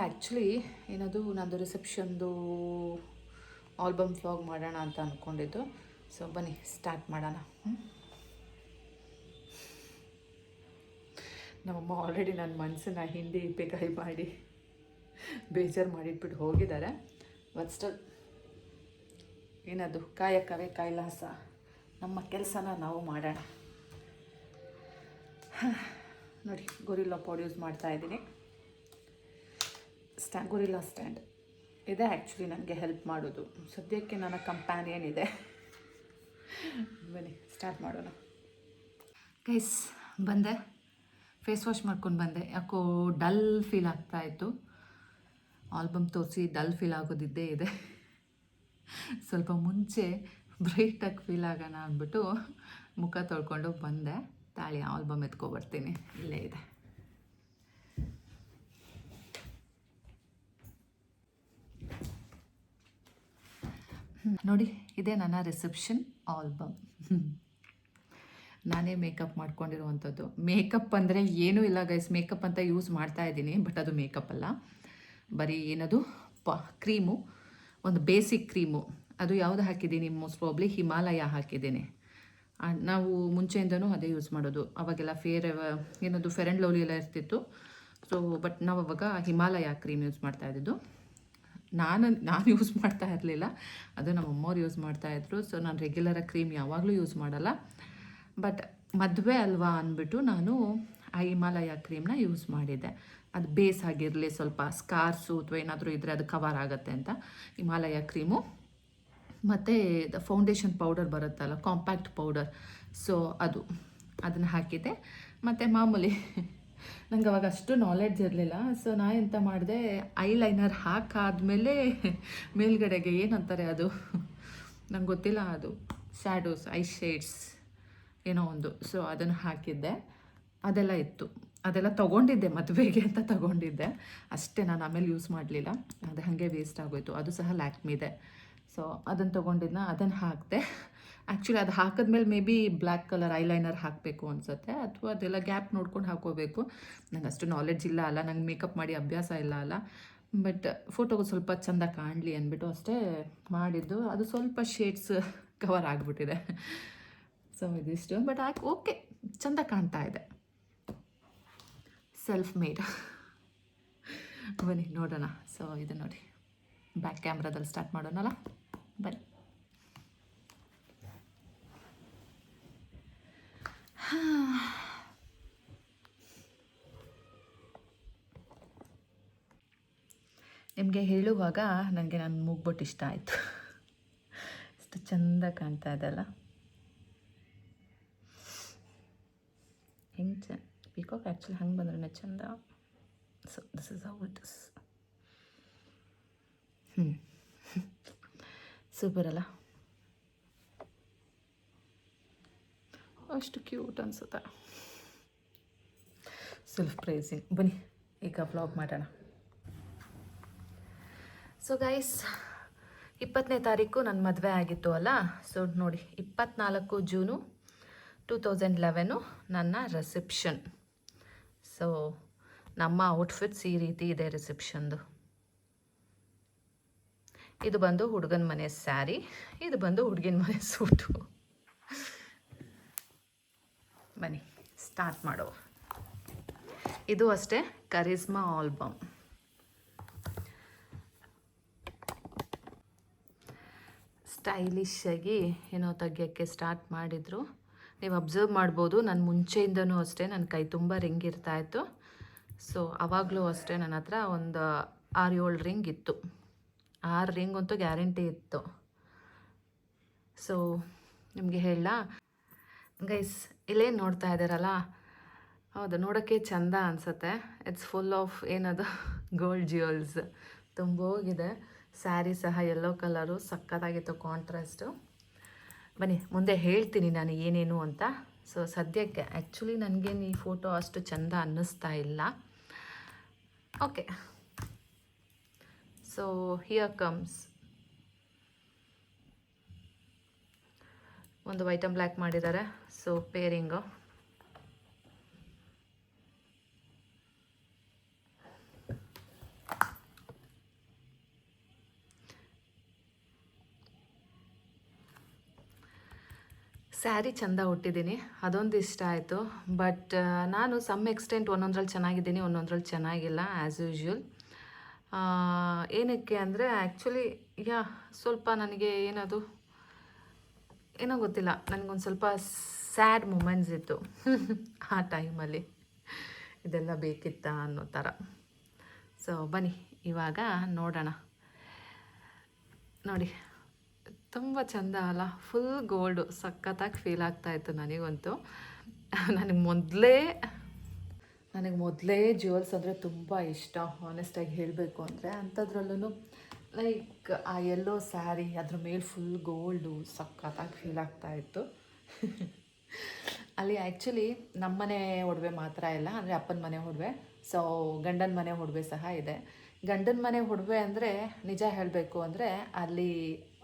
ಆ್ಯಕ್ಚುಲಿ ಏನದು ನಂದು ರಿಸೆಪ್ಷನ್ದು ಆಲ್ಬಮ್ ವ್ಲಾಗ್ ಮಾಡೋಣ ಅಂತ ಅಂದ್ಕೊಂಡಿದ್ದು. ಸೊ ಬನ್ನಿ ಸ್ಟಾರ್ಟ್ ಮಾಡೋಣ. ನಮ್ಮಮ್ಮ ಆಲ್ರೆಡಿ ನನ್ನ ಮನಸ್ಸನ್ನು ಹಿಂದೆ ಬೇಕಾಯಿ ಮಾಡಿ ಬೇಜಾರು ಮಾಡಿಟ್ಬಿಟ್ಟು ಹೋಗಿದ್ದಾರೆ. ಬಟ್ ಸ್ಟಿಲ್ ಏನದು ಕಾಯಕವೇ ಕೈಲಾಸ, ನಮ್ಮ ಕೆಲಸನ ನಾವು ಮಾಡೋಣ. ನೋಡಿ ಗೊರಿಲ್ಲಾ ಪೌಡ್ ಯೂಸ್ ಮಾಡ್ತಾಯಿದ್ದೀನಿ. ಗೊರಿಲ್ಲಾ ಸ್ಟ್ಯಾಂಡ್ ಇದೆ ಆ್ಯಕ್ಚುಲಿ ನನಗೆ ಹೆಲ್ಪ್ ಮಾಡೋದು. ಸದ್ಯಕ್ಕೆ ನನ್ನ ಕಂಪ್ಯಾನಿಯನ್ ಇದೆ. ಬನ್ನಿ ಸ್ಟಾರ್ಟ್ ಮಾಡೋಣ. ಗೈಸ್ ಬಂದೆ, ಫೇಸ್ ವಾಶ್ ಮಾಡ್ಕೊಂಡು ಬಂದೆ. ಯಾಕೋ ಡಲ್ ಫೀಲ್ ಆಗ್ತಾಯಿತ್ತು. ಆಲ್ಬಮ್ ತೋರಿಸಿ ಡಲ್ ಫೀಲ್ ಆಗೋದಿದ್ದೇ ಇದೆ. ಸ್ವಲ್ಪ ಮುಂಚೆ ಬ್ರೈಟಾಗಿ ಫೀಲ್ ಆಗೋಣ ಅಂದ್ಬಿಟ್ಟು ಮುಖ ತೊಳ್ಕೊಂಡು ಬಂದೆ. ತಾಳಿ ಆಲ್ಬಮ್ ಎತ್ಕೊಬರ್ತೀನಿ, ಇಲ್ಲೇ ಇದೆ. ನೋಡಿ, ಇದೇ ನನ್ನ ರಿಸೆಪ್ಷನ್ ಆಲ್ಬಮ್. ನಾನೇ ಮೇಕಪ್ ಮಾಡ್ಕೊಂಡಿರುವಂಥದ್ದು. ಮೇಕಪ್ ಅಂದರೆ ಏನೂ ಇಲ್ಲ ಗೈಸ್, ಮೇಕಪ್ ಅಂತ ಯೂಸ್ ಮಾಡ್ತಾ ಇದ್ದೀನಿ, ಬಟ್ ಅದು ಮೇಕಪ್ ಅಲ್ಲ. ಬರೀ ಏನದು ಕ್ರೀಮು, ಒಂದು ಬೇಸಿಕ್ ಕ್ರೀಮು. ಅದು ಯಾವುದು ಹಾಕಿದ್ದೀನಿ? ಮೋಸ್ಟ್ ಪ್ರಾಬ್ಲಿ ಹಿಮಾಲಯ ಹಾಕಿದ್ದೀನಿ. ನಾವು ಮುಂಚೆಯಿಂದನೂ ಅದೇ ಯೂಸ್ ಮಾಡೋದು. ಅವಾಗೆಲ್ಲ ಏನದು ಫೇರ್ ಆ್ಯಂಡ್ ಲವ್ಲಿ ಎಲ್ಲ ಇರ್ತಿತ್ತು. ಸೊ ಬಟ್ ನಾವು ಅವಾಗ ಹಿಮಾಲಯ ಕ್ರೀಮ್ ಯೂಸ್ ಮಾಡ್ತಾ ಇದ್ದಿದ್ದು. ನಾನು ಯೂಸ್ ಮಾಡ್ತಾ ಇರಲಿಲ್ಲ, ಅದು ನಮ್ಮ ಅಮ್ಮವ್ರು ಯೂಸ್ ಮಾಡ್ತಾಯಿದ್ರು. ಸೊ ನಾನು ರೆಗ್ಯುಲರಾಗಿ ಕ್ರೀಮ್ ಯಾವಾಗಲೂ ಯೂಸ್ ಮಾಡಲ್ಲ. ಬಟ್ ಮದುವೆ ಅಲ್ವಾ ಅಂದ್ಬಿಟ್ಟು ನಾನು ಆ ಹಿಮಾಲಯ ಕ್ರೀಮ್ನ ಯೂಸ್ ಮಾಡಿದ್ದೆ. ಅದು ಬೇಸ್ ಆಗಿರಲಿ, ಸ್ವಲ್ಪ ಸ್ಕಾರ್ಸು ಅಥವಾ ಏನಾದರೂ ಇದ್ದರೆ ಅದು ಕವರ್ ಆಗುತ್ತೆ ಅಂತ ಹಿಮಾಲಯ ಕ್ರೀಮು. ಮತ್ತು ಫೌಂಡೇಶನ್ ಪೌಡರ್ ಬರುತ್ತಲ್ಲ, ಕಾಂಪ್ಯಾಕ್ಟ್ ಪೌಡರ್, ಸೊ ಅದನ್ನು ಹಾಕಿದ್ದೆ. ಮತ್ತು ಮಾಮೂಲಿ ನಂಗೆ ಅವಾಗ ಅಷ್ಟು ನಾಲೆಡ್ಜ್ ಇರಲಿಲ್ಲ. ಸೊ ನಾ ಎಂತ ಮಾಡಿದೆ, ಐಲೈನರ್ ಹಾಕಾದ್ಮೇಲೆ ಮೇಲ್ಗಡೆಗೆ ಏನಂತಾರೆ ಅದು ನಂಗೆ ಗೊತ್ತಿಲ್ಲ, ಅದು ಶ್ಯಾಡೋಸ್, ಐ ಶೇಡ್ಸ್ ಏನೋ ಒಂದು, ಸೊ ಅದನ್ನು ಹಾಕಿದ್ದೆ. ಅದೆಲ್ಲ ಇತ್ತು, ಅದೆಲ್ಲ ತೊಗೊಂಡಿದ್ದೆ, ಮದುವೆಗೆ ಅಂತ ತೊಗೊಂಡಿದ್ದೆ ಅಷ್ಟೇ. ನಾನು ಆಮೇಲೆ ಯೂಸ್ ಮಾಡಲಿಲ್ಲ, ಅದು ಹಾಗೆ ವೇಸ್ಟ್ ಆಗೋಯ್ತು. ಅದು ಸಹ ಲ್ಯಾಕ್ಮಿದೆ. ಸೊ ಅದನ್ನು ತೊಗೊಂಡಿದ್ದನ್ನ ಅದನ್ನು ಹಾಕಿದೆ. ಆ್ಯಕ್ಚುಲಿ ಅದು ಹಾಕಿದ್ಮೇಲೆ may be black colour eyeliner ಹಾಕಬೇಕು ಅನಿಸುತ್ತೆ, ಅಥವಾ ಅದೆಲ್ಲ ಗ್ಯಾಪ್ ನೋಡ್ಕೊಂಡು ಹಾಕೋಬೇಕು. ನಂಗೆ ಅಷ್ಟು ನಾಲೆಡ್ಜ್ ಇಲ್ಲ ಅಲ್ಲ, ನಂಗೆ ಮೇಕಪ್ ಮಾಡಿ ಅಭ್ಯಾಸ ಇಲ್ಲ ಅಲ್ಲ. ಬಟ್ ಫೋಟೋಗೆ ಸ್ವಲ್ಪ ಚೆಂದ ಕಾಣಲಿ ಅಂದ್ಬಿಟ್ಟು ಅಷ್ಟೇ ಮಾಡಿದ್ದು. ಅದು ಸ್ವಲ್ಪ ಶೇಡ್ಸ್ ಕವರ್ ಆಗಿಬಿಟ್ಟಿದೆ. ಸೊ ಇದಿಷ್ಟು, ಬಟ್ ಓಕೆ, ಚೆಂದ ಕಾಣ್ತಾ ಇದೆ. Self made. ಬನ್ನಿ ನೋಡೋಣ. ಸೊ ಇದು ನೋಡಿ, ಬ್ಯಾಕ್ ಕ್ಯಾಮ್ರಾದಲ್ಲಿ ಸ್ಟಾರ್ಟ್ ಮಾಡೋಣಲ್ಲ, ಬನ್ನಿ. ನಿಮಗೆ ಹೇಳುವಾಗ ನನಗೆ ನನ್ನ ಮೂಗ್ಬೊಟ್ಟು ಇಷ್ಟ ಆಯಿತು. ಎಷ್ಟು ಚೆಂದ ಕಾಣ್ತಾ ಇದೆಲ್ಲ. ಹೆಂಗೆ ಪಿಕಾಕ್ ಆ್ಯಕ್ಚುಲಿ ಹಂಗೆ ಬಂದ್ರೆ ಚೆಂದ. So this is how it is. Super ಅಲ್ಲ, ಅಷ್ಟು ಕ್ಯೂಟ್ ಅನಿಸುತ್ತೆ. Self pricing. ಬನ್ನಿ ಈಗ ವ್ಲಾಗ್ ಮಾಡೋಣ. ಸೊ ಗೈಸ್, 20ನೇ ತಾರೀಕು ನನ್ನ ಮದುವೆ ಆಗಿತ್ತು ಅಲ್ಲ. ಸೊ ನೋಡಿ, 24 ಜೂನು 2011 ನನ್ನ ರಿಸೆಪ್ಷನ್. ಸೊ ನಮ್ಮ ಔಟ್ಫಿಟ್ಸ್ ಈ ರೀತಿ ಇದೆ ರಿಸೆಪ್ಷನ್ದು. ಇದು ಬಂದು ಹುಡುಗನ ಮನೆ ಸ್ಯಾರಿ, ಇದು ಬಂದು ಹುಡುಗಿನ ಮನೆ ಸೂಟು. ಬನ್ನಿ ಸ್ಟಾರ್ಟ್ ಮಾಡುವ. ಇದು ಅಷ್ಟೇ ಕರಿಸ್ಮಾ ಆಲ್ಬಮ್. ಸ್ಟೈಲಿಶ್ ಆಗಿ ಏನೋ ತೆಗಿಯೋಕ್ಕೆ ಸ್ಟಾರ್ಟ್ ಮಾಡಿದರು. ನೀವು ಅಬ್ಸರ್ವ್ ಮಾಡ್ಬೋದು, ನಾನು ಮುಂಚೆಯಿಂದನೂ ಅಷ್ಟೇ ನನ್ನ ಕೈ ತುಂಬ ರಿಂಗ್ ಇರ್ತಾಯಿತ್ತು. ಸೊ ಆವಾಗಲೂ ಅಷ್ಟೇ ನನ್ನ ಹತ್ರ ಒಂದು 6-7 ರಿಂಗ್ ಇತ್ತು. 6 ರಿಂಗ್ ಅಂತೂ ಗ್ಯಾರಂಟಿ ಇತ್ತು. ಸೊ ನಿಮಗೆ ಹೇಳ ಗೈಸ್, ಇಲ್ಲೇನು ನೋಡ್ತಾ ಇದ್ದಾರಲ್ಲ, ಹೌದು, ನೋಡೋಕ್ಕೆ ಚೆಂದ ಅನಿಸುತ್ತೆ. ಇಟ್ಸ್ ಫುಲ್ ಆಫ್ ಏನದು ಗೋಲ್ಡ್ ಜ್ಯುವೆಲ್ಸ್ ತುಂಬೋಗಿದೆ. ಸ್ಯಾರಿ ಸಹ ಯೆಲ್ಲೋ ಕಲರು, ಸಕ್ಕತ್ತಾಗಿತ್ತು ಕಾಂಟ್ರಾಸ್ಟು. ಬನ್ನಿ ಮುಂದೆ ಹೇಳ್ತೀನಿ ನಾನು ಏನೇನು ಅಂತ. ಸೊ ಸದ್ಯಕ್ಕೆ ಆ್ಯಕ್ಚುಲಿ ನನಗೇನು ಈ ಫೋಟೋ ಅಷ್ಟು ಚೆಂದ ಅನ್ನಿಸ್ತಾ ಇಲ್ಲ. Okay, so here comes. ಒಂದು ವೈಟ್ ಆ್ಯಂಡ್ ಬ್ಲ್ಯಾಕ್ ಮಾಡಿದ್ದಾರೆ. ಸೊ ಪೇರಿಂಗು ಸ್ಯಾರಿ ಚೆಂದ ಉಟ್ಟಿದ್ದೀನಿ, ಅದೊಂದು ಇಷ್ಟ ಆಯಿತು. ಬಟ್ ನಾನು ಸಮ್ ಎಕ್ಸ್ಟೆಂಟ್ ಒಂದೊಂದ್ರಲ್ಲಿ ಚೆನ್ನಾಗಿದ್ದೀನಿ, ಒಂದೊಂದ್ರಲ್ಲಿ ಚೆನ್ನಾಗಿಲ್ಲ, ಆ್ಯಸ್ ಯೂಶ್ವಲ್. ಏನಕ್ಕೆ ಅಂದರೆ ಆ್ಯಕ್ಚುಲಿ ಸ್ವಲ್ಪ ನನಗೆ ಏನೋ ಗೊತ್ತಿಲ್ಲ, ನನಗೊಂದು ಸ್ವಲ್ಪ ಸ್ಯಾಡ್ ಮೂಮೆಂಟ್ಸ್ ಇತ್ತು ಆ ಟೈಮಲ್ಲಿ. ಇದೆಲ್ಲ ಬೇಕಿತ್ತಾ ಅನ್ನೋ ಥರ. ಸೊ ಬನ್ನಿ ಇವಾಗ ನೋಡೋಣ. ನೋಡಿ ತುಂಬ ಚೆಂದ ಅಲ್ಲ, ಫುಲ್ ಗೋಲ್ಡು, ಸಖತ್ತಾಗಿ ಫೀಲ್ ಆಗ್ತಾಯಿತ್ತು ನನಗಂತೂ. ನನಗೆ ಮೊದಲೇ ಜ್ಯುವೆಲ್ಸ್ ಅಂದರೆ ತುಂಬ ಇಷ್ಟ, ಹಾನೆಸ್ಟಾಗಿ ಹೇಳಬೇಕು ಅಂದರೆ. ಅಂಥದ್ರಲ್ಲೂ ಲೈಕ್ ಆ ಯೆಲ್ಲೋ ಸ್ಯಾರಿ, ಅದ್ರ ಮೇಲೆ ಫುಲ್ ಗೋಲ್ಡು, ಸಖತ್ತಾಗಿ ಫೀಲ್ ಆಗ್ತಾಯಿತ್ತು. ಅಲ್ಲಿ ಆ್ಯಕ್ಚುಲಿ ನಮ್ಮನೆ ಒಡವೆ ಮಾತ್ರ ಇಲ್ಲ, ಅಂದರೆ ಅಪ್ಪನ ಮನೆ ಒಡವೆ, ಸೊ ಗಂಡನ ಮನೆ ಒಡವೆ ಸಹ ಇದೆ. ಗಂಡನ ಮನೆ ಒಡವೆ ಅಂದರೆ ನಿಜ ಹೇಳಬೇಕು ಅಂದರೆ ಅಲ್ಲಿ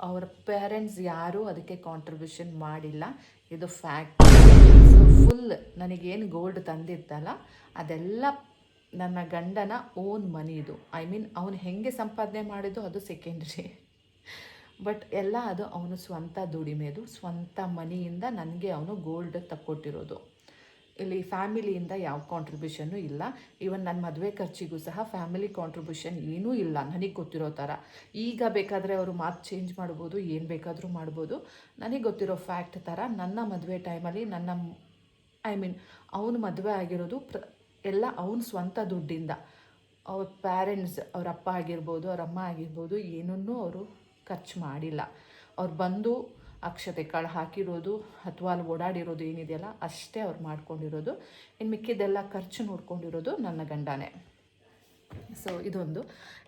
ಅವ್ರ ಪೇರೆಂಟ್ಸ್ ಯಾರೂ ಅದಕ್ಕೆ ಕಾಂಟ್ರಿಬ್ಯೂಷನ್ ಮಾಡಿಲ್ಲ, ಇದು ಫ್ಯಾಕ್ಟ್. ಸೊ ಫುಲ್ ನನಗೇನು ಗೋಲ್ಡ್ ತಂದಿತ್ತಲ್ಲ ಅದೆಲ್ಲ ನನ್ನ ಗಂಡನ ಓನ್ ಮನಿ. ಇದು ಅವನು ಹೆಂಗೆ ಸಂಪಾದನೆ ಮಾಡಿದ್ದು ಅದು ಸೆಕೆಂಡ್ರಿ, ಬಟ್ ಎಲ್ಲ ಅದು ಅವನು ಸ್ವಂತ ದುಡಿಮೆದು, ಸ್ವಂತ ಮನಿಯಿಂದ ನನಗೆ ಅವನು ಗೋಲ್ಡ್ ತಕ್ಕೊಟ್ಟಿರೋದು. ಇಲ್ಲಿ ಫ್ಯಾಮಿಲಿಯಿಂದ ಯಾವ ಕಾಂಟ್ರಿಬ್ಯೂಷನ್ನು ಇಲ್ಲ. ಈವನ್ ನನ್ನ ಮದುವೆ ಖರ್ಚಿಗೂ ಸಹ ಫ್ಯಾಮಿಲಿ ಕಾಂಟ್ರಿಬ್ಯೂಷನ್ ಏನೂ ಇಲ್ಲ ನನಗೆ ಗೊತ್ತಿರೋ ಥರ. ಈಗ ಬೇಕಾದರೆ ಅವರು ಮಾತು ಚೇಂಜ್ ಮಾಡ್ಬೋದು, ಏನು ಬೇಕಾದರೂ ಮಾಡ್ಬೋದು. ನನಗೆ ಗೊತ್ತಿರೋ ಫ್ಯಾಕ್ಟ್ ಥರ ನನ್ನ ಮದುವೆ ಟೈಮಲ್ಲಿ ಅವನು ಮದುವೆ ಆಗಿರೋದು ಎಲ್ಲ ಅವನ ಸ್ವಂತ ದುಡ್ಡಿಂದ. ಅವ್ರ ಪ್ಯಾರೆಂಟ್ಸ್, ಅವ್ರ ಅಪ್ಪ ಆಗಿರ್ಬೋದು, ಅವ್ರ ಅಮ್ಮ ಆಗಿರ್ಬೋದು, ಏನನ್ನೂ ಅವರು ಖರ್ಚು ಮಾಡಿಲ್ಲ. ಅವ್ರು ಬಂದು ಅಕ್ಷತೆ ಕಾಳು ಹಾಕಿರೋದು ಅಥವಾ ಅಲ್ಲಿ ಓಡಾಡಿರೋದು ಏನಿದೆಯಲ್ಲ ಅಷ್ಟೇ ಅವ್ರು ಮಾಡ್ಕೊಂಡಿರೋದು. ಇನ್ನು ಮಿಕ್ಕಿದ್ದೆಲ್ಲ ಖರ್ಚು ನೋಡ್ಕೊಂಡಿರೋದು ನನ್ನ ಗಂಡನೇ. ಸೊ ಇದೊಂದು.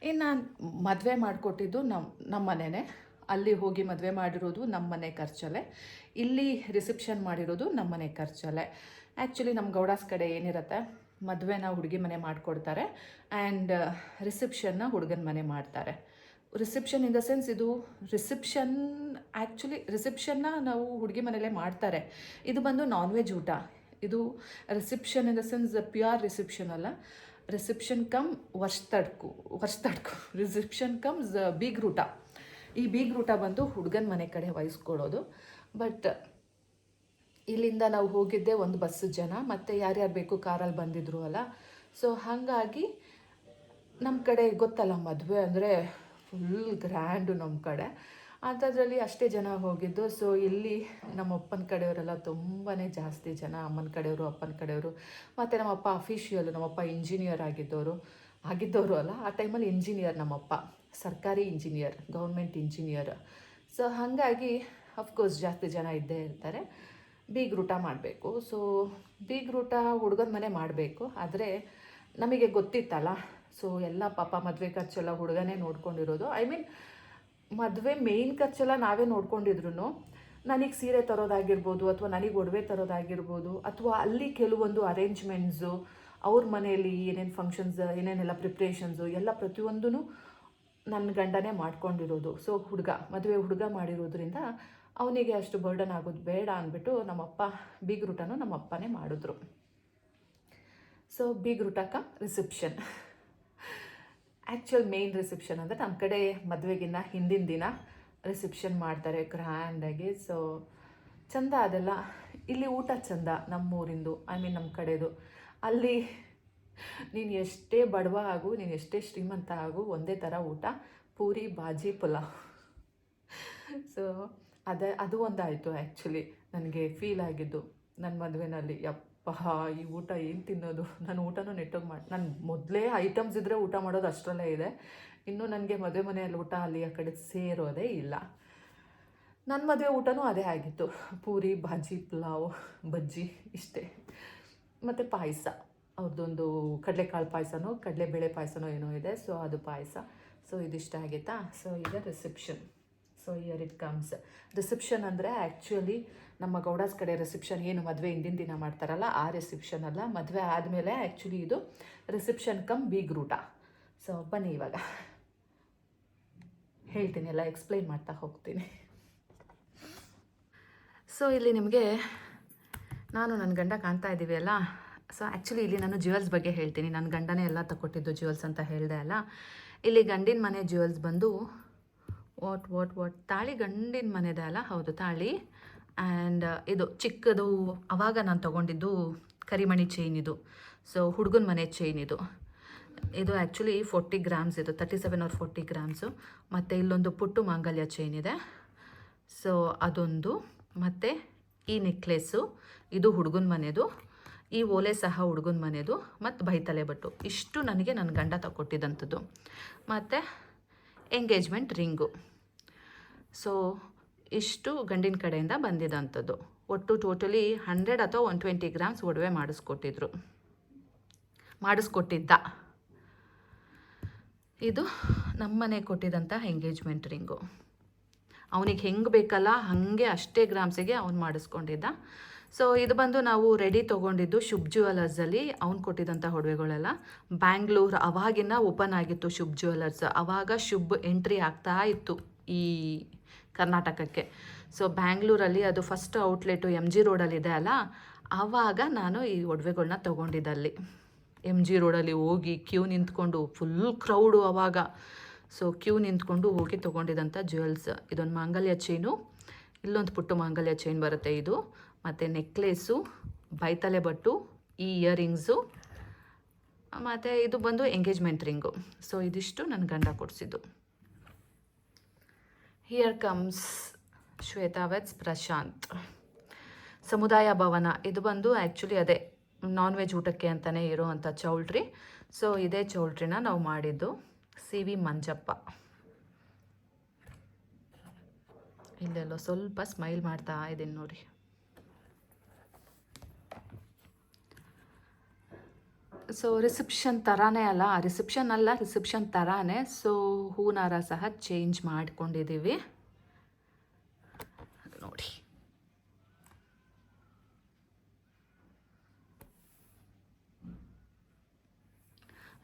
ಇನ್ನು ನಾನು ಮದುವೆ ಮಾಡಿಕೊಟ್ಟಿದ್ದು ನಮ್ಮ ಮನೆಯೇ. ಅಲ್ಲಿ ಹೋಗಿ ಮದುವೆ ಮಾಡಿರೋದು ನಮ್ಮ ಮನೆ ಖರ್ಚಲ್ಲೇ, ಇಲ್ಲಿ ರಿಸೆಪ್ಷನ್ ಮಾಡಿರೋದು ನಮ್ಮ ಮನೆ ಖರ್ಚಲ್ಲೇ. ಆ್ಯಕ್ಚುಲಿ ನಮ್ಮ ಗೌಡಾಸ್ ಕಡೆ ಏನಿರುತ್ತೆ, ಮದುವೆನ ಹುಡುಗಿ ಮನೆ ಮಾಡಿಕೊಡ್ತಾರೆ ಆ್ಯಂಡ್ ರಿಸೆಪ್ಷನ್ನ ಹುಡುಗನ ಮನೆ ಮಾಡ್ತಾರೆ. ರಿಸೆಪ್ಷನ್ ಇನ್ ದ ಸೆನ್ಸ್ ಇದು ರಿಸೆಪ್ಷನ್ನ ನಾವು ಹುಡುಗಿ ಮನೆಯಲ್ಲೇ ಮಾಡ್ತಾರೆ. ಇದು ಬಂದು ನಾನ್ ವೆಜ್ ಊಟ. ಇದು reception in the sense pure reception ಅಲ್ಲ, ರಿಸೆಪ್ಷನ್ ಕಮ್ ವರ್ಷತಡ್ಕು ರಿಸೆಪ್ಷನ್ ಕಮ್ಸ್ ಬೀಗ್ರೂಟ. ಈ ಬೀಗ್ರೂಟ ಬಂದು ಹುಡುಗನ ಮನೆ ಕಡೆ ವಹಿಸ್ಕೊಡೋದು. ಬಟ್ ಇಲ್ಲಿಂದ ನಾವು ಹೋಗಿದ್ದೆ ಒಂದು ಬಸ್ ಜನ, ಮತ್ತು ಯಾರ್ಯಾರು ಬೇಕು ಕಾರಲ್ಲಿ ಬಂದಿದ್ರು ಅಲ್ಲ. ಸೊ ಹಾಗಾಗಿ ನಮ್ಮ ಕಡೆ ಗೊತ್ತಲ್ಲ, ಮದುವೆ ಅಂದರೆ ಫುಲ್ ಗ್ರ್ಯಾಂಡು ನಮ್ಮ ಕಡೆ. ಅಂಥದ್ರಲ್ಲಿ ಅಷ್ಟೇ ಜನ ಹೋಗಿದ್ದು. ಸೊ ಇಲ್ಲಿ ನಮ್ಮ ಅಪ್ಪನ ಕಡೆಯವರೆಲ್ಲ ತುಂಬಾ ಜಾಸ್ತಿ ಜನ, ಅಮ್ಮನ ಕಡೆಯವರು, ಅಪ್ಪನ ಕಡೆಯವರು. ಮತ್ತು ನಮ್ಮಪ್ಪ ಅಫಿಷಿಯಲ್, ನಮ್ಮಪ್ಪ ಇಂಜಿನಿಯರ್ ಆಗಿದ್ದವರು ಅಲ್ಲ, ಆ ಟೈಮಲ್ಲಿ ಇಂಜಿನಿಯರ್, ನಮ್ಮಪ್ಪ ಸರ್ಕಾರಿ ಇಂಜಿನಿಯರ್, ಗೌರ್ಮೆಂಟ್ ಇಂಜಿನಿಯರ್. ಸೊ ಹಾಗಾಗಿ ಅಫ್ಕೋರ್ಸ್ ಜಾಸ್ತಿ ಜನ ಇದ್ದೇ ಇರ್ತಾರೆ. ಬೀಗ್ರೂಟ ಮಾಡಬೇಕು. ಸೊ ಬೀಗ್ರೂಟ ಹುಡುಗನ ಮನೆ ಮಾಡಬೇಕು. ಆದರೆ ನಮಗೆ ಗೊತ್ತಿತ್ತಲ್ಲ, ಸೊ ಎಲ್ಲ ಪಾಪ ಮದುವೆ ಖರ್ಚೆಲ್ಲ ಹುಡುಗನೇ ನೋಡ್ಕೊಂಡಿರೋದು. ಮದುವೆ ಮೇಯ್ನ್ ಖರ್ಚೆಲ್ಲ ನಾವೇ ನೋಡ್ಕೊಂಡಿದ್ರು ನನಗೆ ಸೀರೆ ತರೋದಾಗಿರ್ಬೋದು, ಅಥವಾ ನನಗೆ ಒಡವೆ ತರೋದಾಗಿರ್ಬೋದು, ಅಥವಾ ಅಲ್ಲಿ ಕೆಲವೊಂದು ಅರೇಂಜ್ಮೆಂಟ್ಸು, ಅವ್ರ ಮನೆಯಲ್ಲಿ ಏನೇನು ಫಂಕ್ಷನ್ಸ್, ಏನೇನೆಲ್ಲ ಪ್ರಿಪ್ರೇಷನ್ಸು ಎಲ್ಲ ಪ್ರತಿಯೊಂದೂ ನನ್ನ ಗಂಡನೇ ಮಾಡ್ಕೊಂಡಿರೋದು. ಸೊ ಮದುವೆ ಹುಡುಗ ಮಾಡಿರೋದ್ರಿಂದ ಅವನಿಗೆ ಅಷ್ಟು ಬರ್ಡನ್ ಆಗೋದು ಬೇಡ ಅಂದ್ಬಿಟ್ಟು ನಮ್ಮಪ್ಪ ಬೀಗ್ರೂಟನೂ ನಮ್ಮಪ್ಪನೇ ಮಾಡಿದ್ರು. ಸೊ ಬೀಗ್ರೂಟಕ ರಿಸೆಪ್ಷನ್. ಆ್ಯಕ್ಚುಲ್ ಮೇನ್ ರಿಸೆಪ್ಷನ್ ಅಂದರೆ ನಮ್ಮ ಕಡೆ ಮದುವೆಗಿನ್ನ ಹಿಂದಿನ ದಿನ ರಿಸೆಪ್ಷನ್ ಮಾಡ್ತಾರೆ ಗ್ರ್ಯಾಂಡಾಗಿ. ಸೊ ಚಂದ ಅದೆಲ್ಲ. ಇಲ್ಲಿ ಊಟ ಚಂದ, ನಮ್ಮೂರಿಂದು, ನಮ್ಮ ಕಡೆದು. ಅಲ್ಲಿ ನೀನು ಎಷ್ಟೇ ಬಡವ ಆಗು, ನೀನು ಎಷ್ಟೇ ಶ್ರೀಮಂತ ಆಗು, ಒಂದೇ ಥರ ಊಟ, ಪೂರಿ ಭಾಜಿ ಪುಲಾವ್. ಸೊ ಅದು ಒಂದಾಯಿತು ಆ್ಯಕ್ಚುಲಿ ನನಗೆ ಫೀಲ್ ಆಗಿದ್ದು ನನ್ನ ಮದುವೆನಲ್ಲಿ. ಈ ಊಟ ಏನು ತಿನ್ನೋದು, ನಾನು ಊಟನೂ ನೆಟ್ಟೋಗಿ ನಾನು ಮೊದಲೇ ಐಟಮ್ಸ್ ಇದ್ದರೆ ಊಟ ಮಾಡೋದು ಅಷ್ಟರಲ್ಲೇ ಇದೆ. ಇನ್ನೂ ನನಗೆ ಮದುವೆ ಮನೆಯಲ್ಲಿ ಊಟ ಅಲ್ಲಿ ಆ ಕಡೆ ಸೇರೋದೇ ಇಲ್ಲ. ನನ್ನ ಮದುವೆ ಊಟನೂ ಅದೇ ಆಗಿತ್ತು, ಪೂರಿ ಭಾಜಿ ಪುಲಾವ್ ಬಜ್ಜಿ ಇಷ್ಟೇ. ಮತ್ತು ಪಾಯಸ, ಅವ್ರದ್ದೊಂದು ಕಡಲೆಕಾಳು ಪಾಯಸನೋ ಕಡಲೆಬೇಳೆ ಪಾಯಸನೋ ಏನೋ ಇದೆ. ಸೊ ಅದು ಪಾಯಸ. ಸೊ ಇದಿಷ್ಟ ಆಗಿತ್ತಾ. ಸೊ ಈಗ reception. So here it comes. Reception ಅಂದರೆ ಆ್ಯಕ್ಚುಲಿ ನಮ್ಮ ಗೌಡಾಸ್ ಕಡೆ ರಿಸೆಪ್ಷನ್ ಏನು ಮದುವೆ ಹಿಂದಿನ ದಿನ ಮಾಡ್ತಾರಲ್ಲ ಆ ರಿಸೆಪ್ಷನ್ ಅಲ್ಲ, ಮದುವೆ ಆದಮೇಲೆ ಆ್ಯಕ್ಚುಲಿ ಇದು ರಿಸೆಪ್ಷನ್ ಕಮ್ ಬೀಗ್ರೂಟ. ಸೊ ಬನ್ನಿ ಇವಾಗ ಹೇಳ್ತೀನಿ, ಎಲ್ಲ ಎಕ್ಸ್ಪ್ಲೈನ್ ಮಾಡ್ತಾ ಹೋಗ್ತೀನಿ. ಸೊ ಇಲ್ಲಿ ನಿಮಗೆ ನಾನು ನನ್ನ ಗಂಡ ಕಾಣ್ತಾ ಇದ್ದೀವಿ ಅಲ್ಲ. ಸೊ ಆ್ಯಕ್ಚುಲಿ ಇಲ್ಲಿ ನಾನು ಜ್ಯುವೆಲ್ಸ್ ಬಗ್ಗೆ ಹೇಳ್ತೀನಿ. ನನ್ನ ಗಂಡನೇ ಎಲ್ಲ ತಗೊಟ್ಟಿದ್ದು ಜ್ಯುವೆಲ್ಸ್ ಅಂತ ಹೇಳಿದೆ ಅಲ್ಲ. ಇಲ್ಲಿ ಗಂಡಿನ ಮನೆ ಜ್ಯುವೆಲ್ಸ್ ಬಂದು ತಾಳಿ ಗಂಡಿನ ಮನೆದೆ ಅಲ್ಲ, ಹೌದು ತಾಳಿ. ಆ್ಯಂಡ್ ಇದು ಚಿಕ್ಕದು ಆವಾಗ ನಾನು ತೊಗೊಂಡಿದ್ದು ಕರಿಮಣಿ ಚೈನ್ ಇದು. ಸೊ ಹುಡುಗನ ಮನೆ ಚೈನ್ ಇದು. ಇದು ಆ್ಯಕ್ಚುಲಿ 40 ಗ್ರಾಮ್ಸ್ ಇದು 37 ಆರ್ 40 ಗ್ರಾಮ್ಸು. ಮತ್ತು ಇಲ್ಲೊಂದು ಪುಟ್ಟು ಮಾಂಗಲ್ಯ ಚೈನ್ ಇದೆ, ಸೊ ಅದೊಂದು. ಮತ್ತು ಈ ನೆಕ್ಲೆಸ್ಸು ಇದು ಹುಡುಗನ ಮನೆದು, ಈ ಓಲೆ ಸಹ ಹುಡುಗನ ಮನೆದು, ಮತ್ತು ಬೈತಲೆ ಬಟ್ಟು. ಇಷ್ಟು ನನಗೆ ನನ್ನ ಗಂಡ ತಗೊಟ್ಟಿದ್ದಂಥದ್ದು. ಮತ್ತು ಎಂಗೇಜ್ಮೆಂಟ್ ರಿಂಗು. ಸೊ ಇಷ್ಟು ಗಂಡಿನ ಕಡೆಯಿಂದ ಬಂದಿದ್ದಂಥದ್ದು. ಒಟ್ಟು ಟೋಟಲಿ 100 ಅಥವಾ 120 ಗ್ರಾಮ್ಸ್ ಒಡವೆ ಮಾಡಿಸ್ಕೊಟ್ಟಿದ್ದ. ಇದು ನಮ್ಮನೆ ಕೊಟ್ಟಿದ್ದಂಥ ಎಂಗೇಜ್ಮೆಂಟ್ ರಿಂಗು. ಅವನಿಗೆ ಹೆಂಗೆ ಬೇಕಲ್ಲ ಹಾಗೆ ಅಷ್ಟೇ ಗ್ರಾಮ್ಸಿಗೆ ಅವ್ನು ಮಾಡಿಸ್ಕೊಂಡಿದ್ದ. ಸೊ ಇದು ಬಂದು ನಾವು ರೆಡಿ ತೊಗೊಂಡಿದ್ದು ಶುಭ್ ಜ್ಯುವೆಲರ್ಸಲ್ಲಿ. ಅವ್ನು ಕೊಟ್ಟಿದ್ದಂಥ ಒಡವೆಗಳೆಲ್ಲ ಬ್ಯಾಂಗ್ಳೂರು ಅವಾಗಿನ ಓಪನ್ ಆಗಿತ್ತು ಶುಭ್ ಜ್ಯುವೆಲರ್ಸ್. ಆವಾಗ ಶುಭ್ ಎಂಟ್ರಿ ಆಗ್ತಾ ಇತ್ತು ಈ ಕರ್ನಾಟಕಕ್ಕೆ. ಸೊ ಬ್ಯಾಂಗ್ಳೂರಲ್ಲಿ ಅದು ಫಸ್ಟ್ ಔಟ್ಲೆಟು MG ರೋಡಲ್ಲಿದೆ ಅಲ್ಲ, ಆವಾಗ ನಾನು ಈ ಒಡವೆಗಳ್ನ ತೊಗೊಂಡಿದ್ದಲ್ಲಿ. MG ರೋಡಲ್ಲಿ ಹೋಗಿ ಕ್ಯೂ ನಿಂತ್ಕೊಂಡು, ಫುಲ್ ಕ್ರೌಡು ಆವಾಗ. ಸೊ ಕ್ಯೂ ನಿಂತ್ಕೊಂಡು ಹೋಗಿ ತೊಗೊಂಡಿದ್ದಂಥ ಜ್ಯುವೆಲ್ಸ್. ಇದೊಂದು ಮಾಂಗಲ್ಯ ಚೈನು, ಇಲ್ಲೊಂದು ಪುಟ್ಟು ಮಾಂಗಲ್ಯ ಚೈನ್ ಬರುತ್ತೆ ಇದು, ಮತ್ತು ನೆಕ್ಲೇಸು, ಬೈತಲೆ ಬಟ್ಟು, ಈ ಇಯರಿಂಗ್ಸು, ಮತ್ತು ಇದು ಬಂದು ಎಂಗೇಜ್ಮೆಂಟ್ ರಿಂಗು. ಸೊ ಇದಿಷ್ಟು ನನ್ನ ಗಂಡ ಕೊಡಿಸಿದ್ದು. Here comes Shweta weds Prashanth. ಸಮುದಾಯ ಭವನ ಇದು ಬಂದು ಆ್ಯಕ್ಚುಲಿ ಅದೇ ನಾನ್ ವೆಜ್ ಊಟಕ್ಕೆ ಅಂತಲೇ ಇರೋವಂಥ ಚೌಲ್ಟ್ರಿ. ಸೊ ಇದೇ ಚೌಲ್ಟ್ರಿನ ನಾವು ಮಾಡಿದ್ದು. CV ಮಂಜಪ್ಪ. ಇಲ್ಲೆಲ್ಲೋ ಸ್ವಲ್ಪ ಸ್ಮೈಲ್ ಮಾಡ್ತಾ ಇದ್ದೀನಿ ನೋಡಿ. ಸೊ ರಿಸೆಪ್ಷನ್ ಥರಾನೇ ಅಲ್ಲ, ರಿಸೆಪ್ಷನ್ ಥರಾನೇ. ಸೊ ಹೂನಾರ ಸಹ ಚೇಂಜ್ ಮಾಡ್ಕೊಂಡಿದ್ದೀವಿ ನೋಡಿ.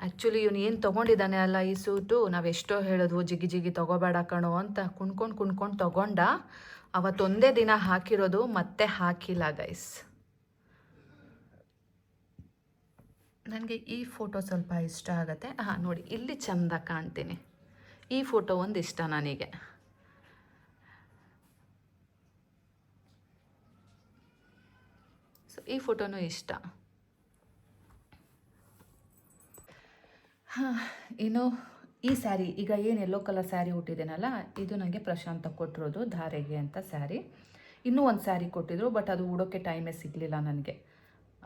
ಆ್ಯಕ್ಚುಲಿ ಇವನು ಏನು ತೊಗೊಂಡಿದ್ದಾನೆ ಅಲ್ಲ ಈ ಸೂಟು, ನಾವೆಷ್ಟೋ ಹೇಳಿದ್ವು ಜಿಗಿ ತೊಗೋಬೇಡ ಕಣೋ ಅಂತ. ಕುಣ್ಕೊಂಡು ತೊಗೊಂಡ. ಅವತ್ತೊಂದೇ ದಿನ ಹಾಕಿರೋದು, ಮತ್ತೆ ಹಾಕಿಲ್ಲ ಗೈಸ್. ನನಗೆ ಈ ಫೋಟೋ ಸ್ವಲ್ಪ ಇಷ್ಟ ಆಗುತ್ತೆ. ಹಾಂ ನೋಡಿ, ಇಲ್ಲಿ ಚೆಂದ ಕಾಣ್ತೀನಿ. ಈ ಫೋಟೋ ಒಂದು ಇಷ್ಟ ನನಗೆ. ಸೊ ಈ ಫೋಟೋನೂ ಇಷ್ಟ. ಹಾಂ, ಇನ್ನು ಈ ಸ್ಯಾರಿ, ಈಗ ಏನು ಯೆಲ್ಲೋ ಕಲರ್ ಸ್ಯಾರಿ ಹುಟ್ಟಿದ್ದೇನಲ್ಲ, ಇದು ನನಗೆ ಪ್ರಶಾಂತ ಕೊಟ್ಟಿರೋದು ಧಾರೆಗೆ ಅಂತ ಸ್ಯಾರಿ. ಇನ್ನೂ ಒಂದು ಸ್ಯಾರಿ ಕೊಟ್ಟಿದ್ರು, ಬಟ್ ಅದು ಉಡೋಕ್ಕೆ ಟೈಮೇ ಸಿಗಲಿಲ್ಲ ನನಗೆ.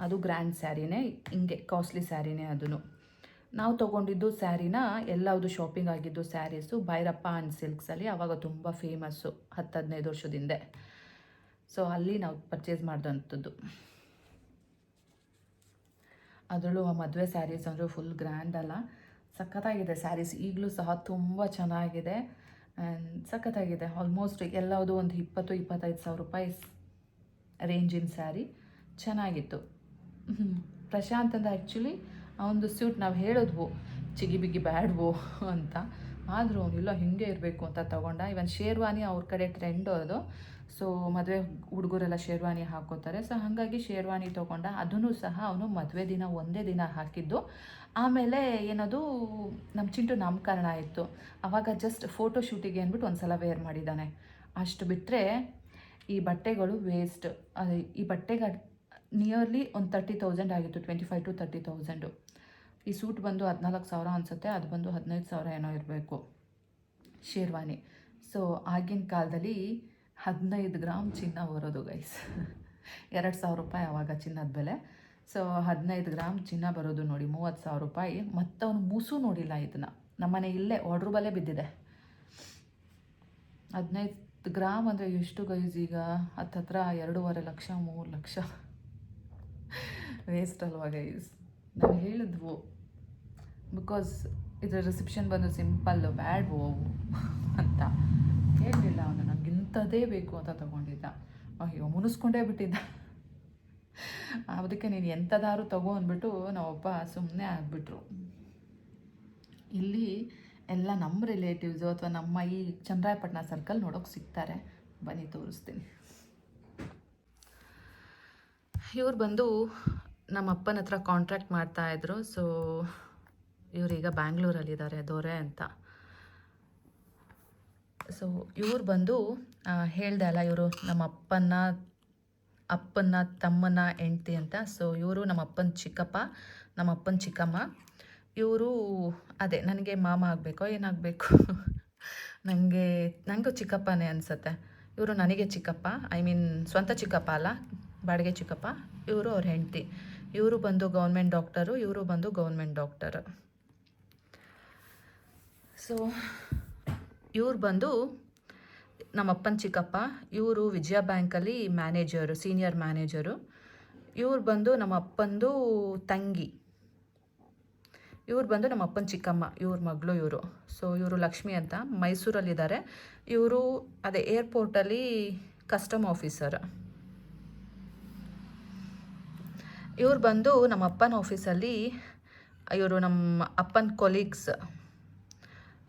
ಅದು ಗ್ರ್ಯಾಂಡ್ ಸ್ಯಾರಿನೇ, ಹಿಂಗೆ ಕಾಸ್ಟ್ಲಿ ಸ್ಯಾರಿನೇ. ಅದೂ ನಾವು ತೊಗೊಂಡಿದ್ದು ಸ್ಯಾರಿನ ಎಲ್ಲವುದು ಶಾಪಿಂಗ್ ಆಗಿದ್ದು ಸ್ಯಾರೀಸು ಭೈರಪ್ಪ ಆ್ಯಂಡ್ ಸಿಲ್ಕ್ಸಲ್ಲಿ. ಆವಾಗ ತುಂಬ ಫೇಮಸ್ಸು 10-15 ವರ್ಷದ ಹಿಂದೆ. ಸೊ ಅಲ್ಲಿ ನಾವು ಪರ್ಚೇಸ್ ಮಾಡಿದಂಥದ್ದು. ಅದರಲ್ಲೂ ಆ ಮದುವೆ ಸ್ಯಾರೀಸ್ ಅಂದರೆ ಫುಲ್ ಗ್ರ್ಯಾಂಡ್ ಅಲ್ಲ, ಸಖತ್ತಾಗಿದೆ ಸ್ಯಾರೀಸ್. ಈಗಲೂ ಸಹ ತುಂಬ ಚೆನ್ನಾಗಿದೆ ಆ್ಯಂಡ್ ಸಖತ್ತಾಗಿದೆ. ಆಲ್ಮೋಸ್ಟ್ ಎಲ್ಲವುದು ಒಂದು 20-25 ಸಾವಿರ ರೂಪಾಯಿ ರೇಂಜಿನ ಸ್ಯಾರಿ. ಚೆನ್ನಾಗಿತ್ತು. ಪ್ರಶಾಂತ್ ಅಂದರೆ ಆ್ಯಕ್ಚುಲಿ ಅವನದು ಸ್ಯೂಟ್ ನಾವು ಹೇಳಿದ್ವು ಚಿಗಿ ಬ್ಯಾಡ್ವೋ ಅಂತ, ಆದರೂ ಅವನಿಲ್ಲ ಹಿಂಗೆ ಇರಬೇಕು ಅಂತ ತೊಗೊಂಡ. ಇವನ್ ಶೇರ್ವಾನಿ ಅವ್ರ ಕಡೆ ಟ್ರೆಂಡು ಅದು. ಸೊ ಮದುವೆ ಹುಡುಗರೆಲ್ಲ ಶೇರ್ವಾನಿ ಹಾಕೋತಾರೆ. ಸೊ ಹಾಗಾಗಿ ಶೇರ್ವಾನಿ ತೊಗೊಂಡ. ಅದನ್ನು ಸಹ ಅವನು ಮದುವೆ ದಿನ ಒಂದೇ ದಿನ ಹಾಕಿದ್ದು. ಆಮೇಲೆ ಏನದು ನಮ್ಮ ಚಿಂಟು ನಾಮಕರಣ ಇತ್ತು, ಆವಾಗ ಜಸ್ಟ್ ಫೋಟೋ ಶೂಟಿಗೆ ಅಂದ್ಬಿಟ್ಟು ಒಂದು ಸಲ ವೇರ್ ಮಾಡಿದ್ದಾನೆ. ಅಷ್ಟು ಬಿಟ್ಟರೆ ಈ ಬಟ್ಟೆಗಳು ವೇಸ್ಟ್. ಈ ಬಟ್ಟೆಗೆ ನಿಯರ್ಲಿ ಒಂದು 30,000 ಆಗಿತ್ತು, 25,000 to 30,000. ಈ ಸೂಟ್ ಬಂದು 14,000 ಅನಿಸುತ್ತೆ, ಅದು ಬಂದು 15,000 ಏನೋ ಇರಬೇಕು ಶೇರ್ವಾನಿ. ಸೊ ಆಗಿನ ಕಾಲದಲ್ಲಿ 15 ಗ್ರಾಮ್ ಚಿನ್ನ ಬರೋದು ಗೈಸ್. 2,000 ರೂಪಾಯಿ ಆವಾಗ ಚಿನ್ನದ ಬೆಲೆ. ಸೊ 15 ಗ್ರಾಮ್ ಚಿನ್ನ ಬರೋದು ನೋಡಿ, 30,000 ರೂಪಾಯಿ. ಮತ್ತು ಅವನು ಮೂಸು ನೋಡಿಲ್ಲ ಇದನ್ನು. ನಮ್ಮನೆ ಇಲ್ಲೇ ವಾರ್ಡ್ರೋಬಲ್ಲೇ ಬಿದ್ದಿದೆ. 15 ಗ್ರಾಮ್ ಅಂದರೆ ಎಷ್ಟು ಗೈಸ್? ಈಗ ಹತ್ತತ್ರ 2.5 ಲಕ್ಷ 3 ಲಕ್ಷ ವೇಸ್ಟ್ ಅಲ್ವಾ ಗೈಸ್? ನಾವು ಹೇಳಿದ್ವು ಬಿಕಾಸ್ ಇದರ ರಿಸೆಪ್ಷನ್ ಬಂದು ಸಿಂಪಲ್ಲು ಬ್ಯಾಡ್ವೋ ಅಂತ ಕೇಳಲಿಲ್ಲ ಅವನು. ನನಗೆ ಇಂಥದ್ದೇ ಬೇಕು ಅಂತ ತೊಗೊಂಡಿದ್ದ. ಅಯ್ಯೋ ಮುನಿಸ್ಕೊಂಡೇ ಬಿಟ್ಟಿದ್ದ. ಅದಕ್ಕೆ ನೀನು ಎಂಥದಾರು ತಗೋ ಅಂದ್ಬಿಟ್ಟು ನಾವೊಬ್ಬ ಸುಮ್ಮನೆ ಆಗಿಬಿಟ್ರು. ಇಲ್ಲಿ ಎಲ್ಲ ನಮ್ಮ ರಿಲೇಟಿವ್ಸು ಅಥವಾ ನಮ್ಮ ಈ ಚನ್ನರಾಯಪಟ್ಟಣ ಸರ್ಕಲ್ ನೋಡೋಕೆ ಸಿಗ್ತಾರೆ. ಬನ್ನಿ ತೋರಿಸ್ತೀನಿ. ಇವ್ರು ಬಂದು ನಮ್ಮ ಅಪ್ಪನ ಹತ್ರ ಕಾಂಟ್ರಾಕ್ಟ್ ಮಾಡ್ತಾಯಿದ್ರು. ಸೊ ಇವರೀಗ ಬ್ಯಾಂಗ್ಳೂರಲ್ಲಿದ್ದಾರೆ, ದೊರೆ ಅಂತ. ಸೊ ಇವ್ರು ಬಂದು ಹೇಳ್ದೆ ಅಲ್ಲ, ಇವರು ನಮ್ಮ ಅಪ್ಪನ ತಮ್ಮನ ಹೆಂಡ್ತಿ ಅಂತ. ಸೊ ಇವರು ನಮ್ಮ ಅಪ್ಪನ ಚಿಕ್ಕಪ್ಪ, ನಮ್ಮ ಅಪ್ಪನ ಚಿಕ್ಕಮ್ಮ. ಇವರು ಅದೇ ನನಗೆ ಮಾಮ ಆಗಬೇಕೋ ಏನಾಗಬೇಕು ನನಗೂ ಚಿಕ್ಕಪ್ಪನೇ ಅನಿಸುತ್ತೆ. ಇವರು ನನಗೆ ಚಿಕ್ಕಪ್ಪ, ಐ ಮೀನ್ ಸ್ವಂತ ಚಿಕ್ಕಪ್ಪ ಅಲ್ಲ, ಬಾಡಿಗೆ ಚಿಕ್ಕಪ್ಪ. ಇವರು ಅವ್ರ ಹೆಂಡತಿ. ಇವರು ಬಂದು ಗೌರ್ಮೆಂಟ್ ಡಾಕ್ಟರು, ಇವರು ಬಂದು ಗೌರ್ಮೆಂಟ್ ಡಾಕ್ಟರು. ಸೊ ಇವ್ರು ಬಂದು ನಮ್ಮಪ್ಪನ ಚಿಕ್ಕಪ್ಪ. ಇವರು ವಿಜಯ ಬ್ಯಾಂಕಲ್ಲಿ ಮ್ಯಾನೇಜರು, ಸೀನಿಯರ್ ಮ್ಯಾನೇಜರು. ಇವ್ರು ಬಂದು ನಮ್ಮ ಅಪ್ಪಂದು ತಂಗಿ. ಇವ್ರು ಬಂದು ನಮ್ಮ ಅಪ್ಪನ ಚಿಕ್ಕಮ್ಮ, ಇವ್ರ ಮಗಳು ಇವರು. ಸೊ ಇವರು ಲಕ್ಷ್ಮಿ ಅಂತ ಮೈಸೂರಲ್ಲಿದ್ದಾರೆ. ಇವರು ಅದೇ ಏರ್ಪೋರ್ಟಲ್ಲಿ ಕಸ್ಟಮ್ ಆಫೀಸರ್. ಇವ್ರು ಬಂದು ನಮ್ಮ ಅಪ್ಪನ ಆಫೀಸಲ್ಲಿ ಇವರು ನಮ್ಮ ಅಪ್ಪನ ಕೊಲೀಗ್ಸ್.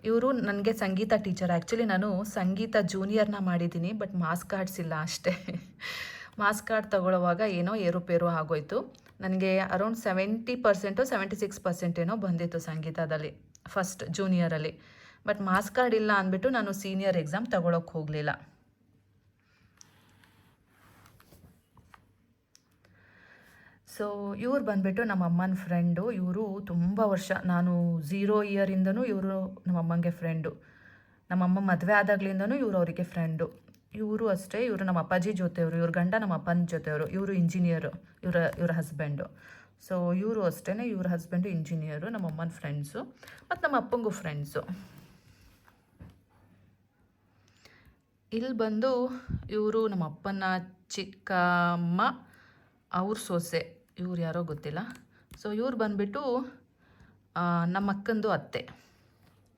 ಇವರು ನನಗೆ ಸಂಗೀತ ಟೀಚರ್. ಆ್ಯಕ್ಚುಲಿ ನಾನು ಸಂಗೀತ ಜೂನಿಯರ್ನ ಮಾಡಿದ್ದೀನಿ, ಬಟ್ ಮಾರ್ಕ್ಸ್ ಕಾರ್ಡ್ಸ್ ಇಲ್ಲ ಅಷ್ಟೇ. ಮಾರ್ಕ್ಸ್ ಕಾರ್ಡ್ ತಗೊಳ್ಳುವಾಗ ಏನೋ ಏರುಪೇರು ಆಗೋಯ್ತು. ನನಗೆ ಅರೌಂಡ್ 70% 76% ಏನೋ ಬಂದಿತ್ತು ಸಂಗೀತದಲ್ಲಿ ಫಸ್ಟ್ ಜೂನಿಯರಲ್ಲಿ. ಬಟ್ ಮಾರ್ಕ್ಸ್ ಕಾರ್ಡ್ ಇಲ್ಲ ಅಂದ್ಬಿಟ್ಟು ನಾನು ಸೀನಿಯರ್ ಎಕ್ಸಾಮ್ ತಗೊಳ್ಳೋಕೆ ಹೋಗಲಿಲ್ಲ. ಸೊ ಇವ್ರು ಬಂದುಬಿಟ್ಟು ನಮ್ಮ ಅಮ್ಮನ ಫ್ರೆಂಡು. ಇವರು ತುಂಬ ವರ್ಷ, ನಾನು 0 ಇಯರಿಂದನೂ ಇವರು ನಮ್ಮಮ್ಮಂಗೆ ಫ್ರೆಂಡು. ನಮ್ಮಮ್ಮ ಮದುವೆ ಆದಾಗ್ಲಿಂದನೂ ಇವರು ಅವರಿಗೆ ಫ್ರೆಂಡು. ಇವರು ಅಷ್ಟೇ, ಇವರು ನಮ್ಮ ಅಪ್ಪಾಜಿ ಜೊತೆಯವರು, ಇವ್ರ ಗಂಡ ನಮ್ಮ ಅಪ್ಪನ ಜೊತೆಯವರು. ಇವರು ಇಂಜಿನಿಯರು, ಇವರ ಹಸ್ಬೆಂಡು. ಸೊ ಇವರು ಅಷ್ಟೇ, ಇವ್ರ ಹಸ್ಬೆಂಡು ಇಂಜಿನಿಯರು, ನಮ್ಮ ಅಮ್ಮನ ಫ್ರೆಂಡ್ಸು ಮತ್ತು ನಮ್ಮ ಅಪ್ಪಂಗೂ ಫ್ರೆಂಡ್ಸು. ಇಲ್ಲಿ ಬಂದು ಇವರು ನಮ್ಮ ಅಪ್ಪನ ಚಿಕ್ಕಮ್ಮ, ಅವ್ರ ಸೊಸೆ. ಇವ್ರು ಯಾರೋ ಗೊತ್ತಿಲ್ಲ. ಸೊ ಇವ್ರು ಬಂದುಬಿಟ್ಟು ನಮ್ಮ ಅಕ್ಕಂದು ಅತ್ತೆ.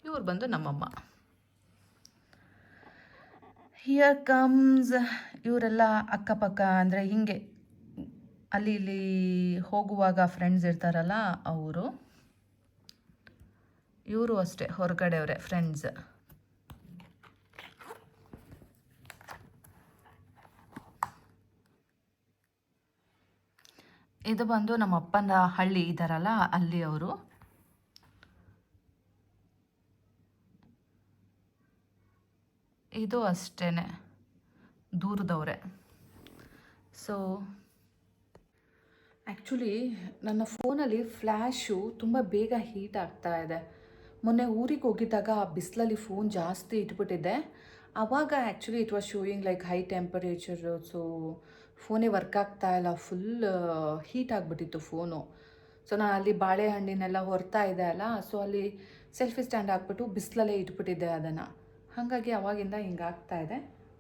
ಇವ್ರು ಬಂದು ನಮ್ಮಮ್ಮ. ಹಿಯರ್ ಕಮ್ಸ್ ಇವರೆಲ್ಲ ಅಕ್ಕಪಕ್ಕ, ಅಂದರೆ ಹೀಗೆ ಅಲ್ಲಿ ಇಲ್ಲಿ ಹೋಗುವಾಗ ಫ್ರೆಂಡ್ಸ್ ಇರ್ತಾರಲ್ಲ ಅವರು. ಇವರು ಅಷ್ಟೇ ಹೊರಗಡೆಯವರೇ ಫ್ರೆಂಡ್ಸ್. ಇದು ಬಂದು ನಮ್ಮ ಅಪ್ಪನ ಹಳ್ಳಿ ಇದ್ದಾರಲ್ಲ ಅಲ್ಲಿ ಅವರು. ಇದು ಅಷ್ಟೇ ದೂರದವ್ರೆ. ಸೊ ಆ್ಯಕ್ಚುಲಿ ನನ್ನ ಫೋನಲ್ಲಿ ಫ್ಲ್ಯಾಶು ತುಂಬ ಬೇಗ ಹೀಟ್ ಆಗ್ತಾ ಇದೆ. ಮೊನ್ನೆ ಊರಿಗೆ ಹೋಗಿದ್ದಾಗ ಬಿಸಿಲಲ್ಲಿ ಫೋನ್ ಜಾಸ್ತಿ ಇಟ್ಬಿಟ್ಟಿದ್ದೆ. ಆವಾಗ actually it was showing like high temperature. So ಫೋನೇ ವರ್ಕ್ ಆಗ್ತಾ ಇಲ್ಲ, ಫುಲ್ ಹೀಟ್ ಆಗಿಬಿಟ್ಟಿತ್ತು ಫೋನು. ಸೊ ನಾನು ಅಲ್ಲಿ ಬಾಳೆಹಣ್ಣಿನೆಲ್ಲ ಹೊರ್ತಾ ಇದೆ ಅಲ್ಲ, ಸೊ ಅಲ್ಲಿ ಸೆಲ್ಫಿ ಸ್ಟ್ಯಾಂಡ್ ಹಾಕ್ಬಿಟ್ಟು ಬಿಸಿಲಲ್ಲೇ ಇಟ್ಬಿಟ್ಟಿದ್ದೆ ಅದನ್ನು. ಹಾಗಾಗಿ ಅವಾಗಿಂದ ಹಿಂಗಾಗ್ತಾ ಇದೆ.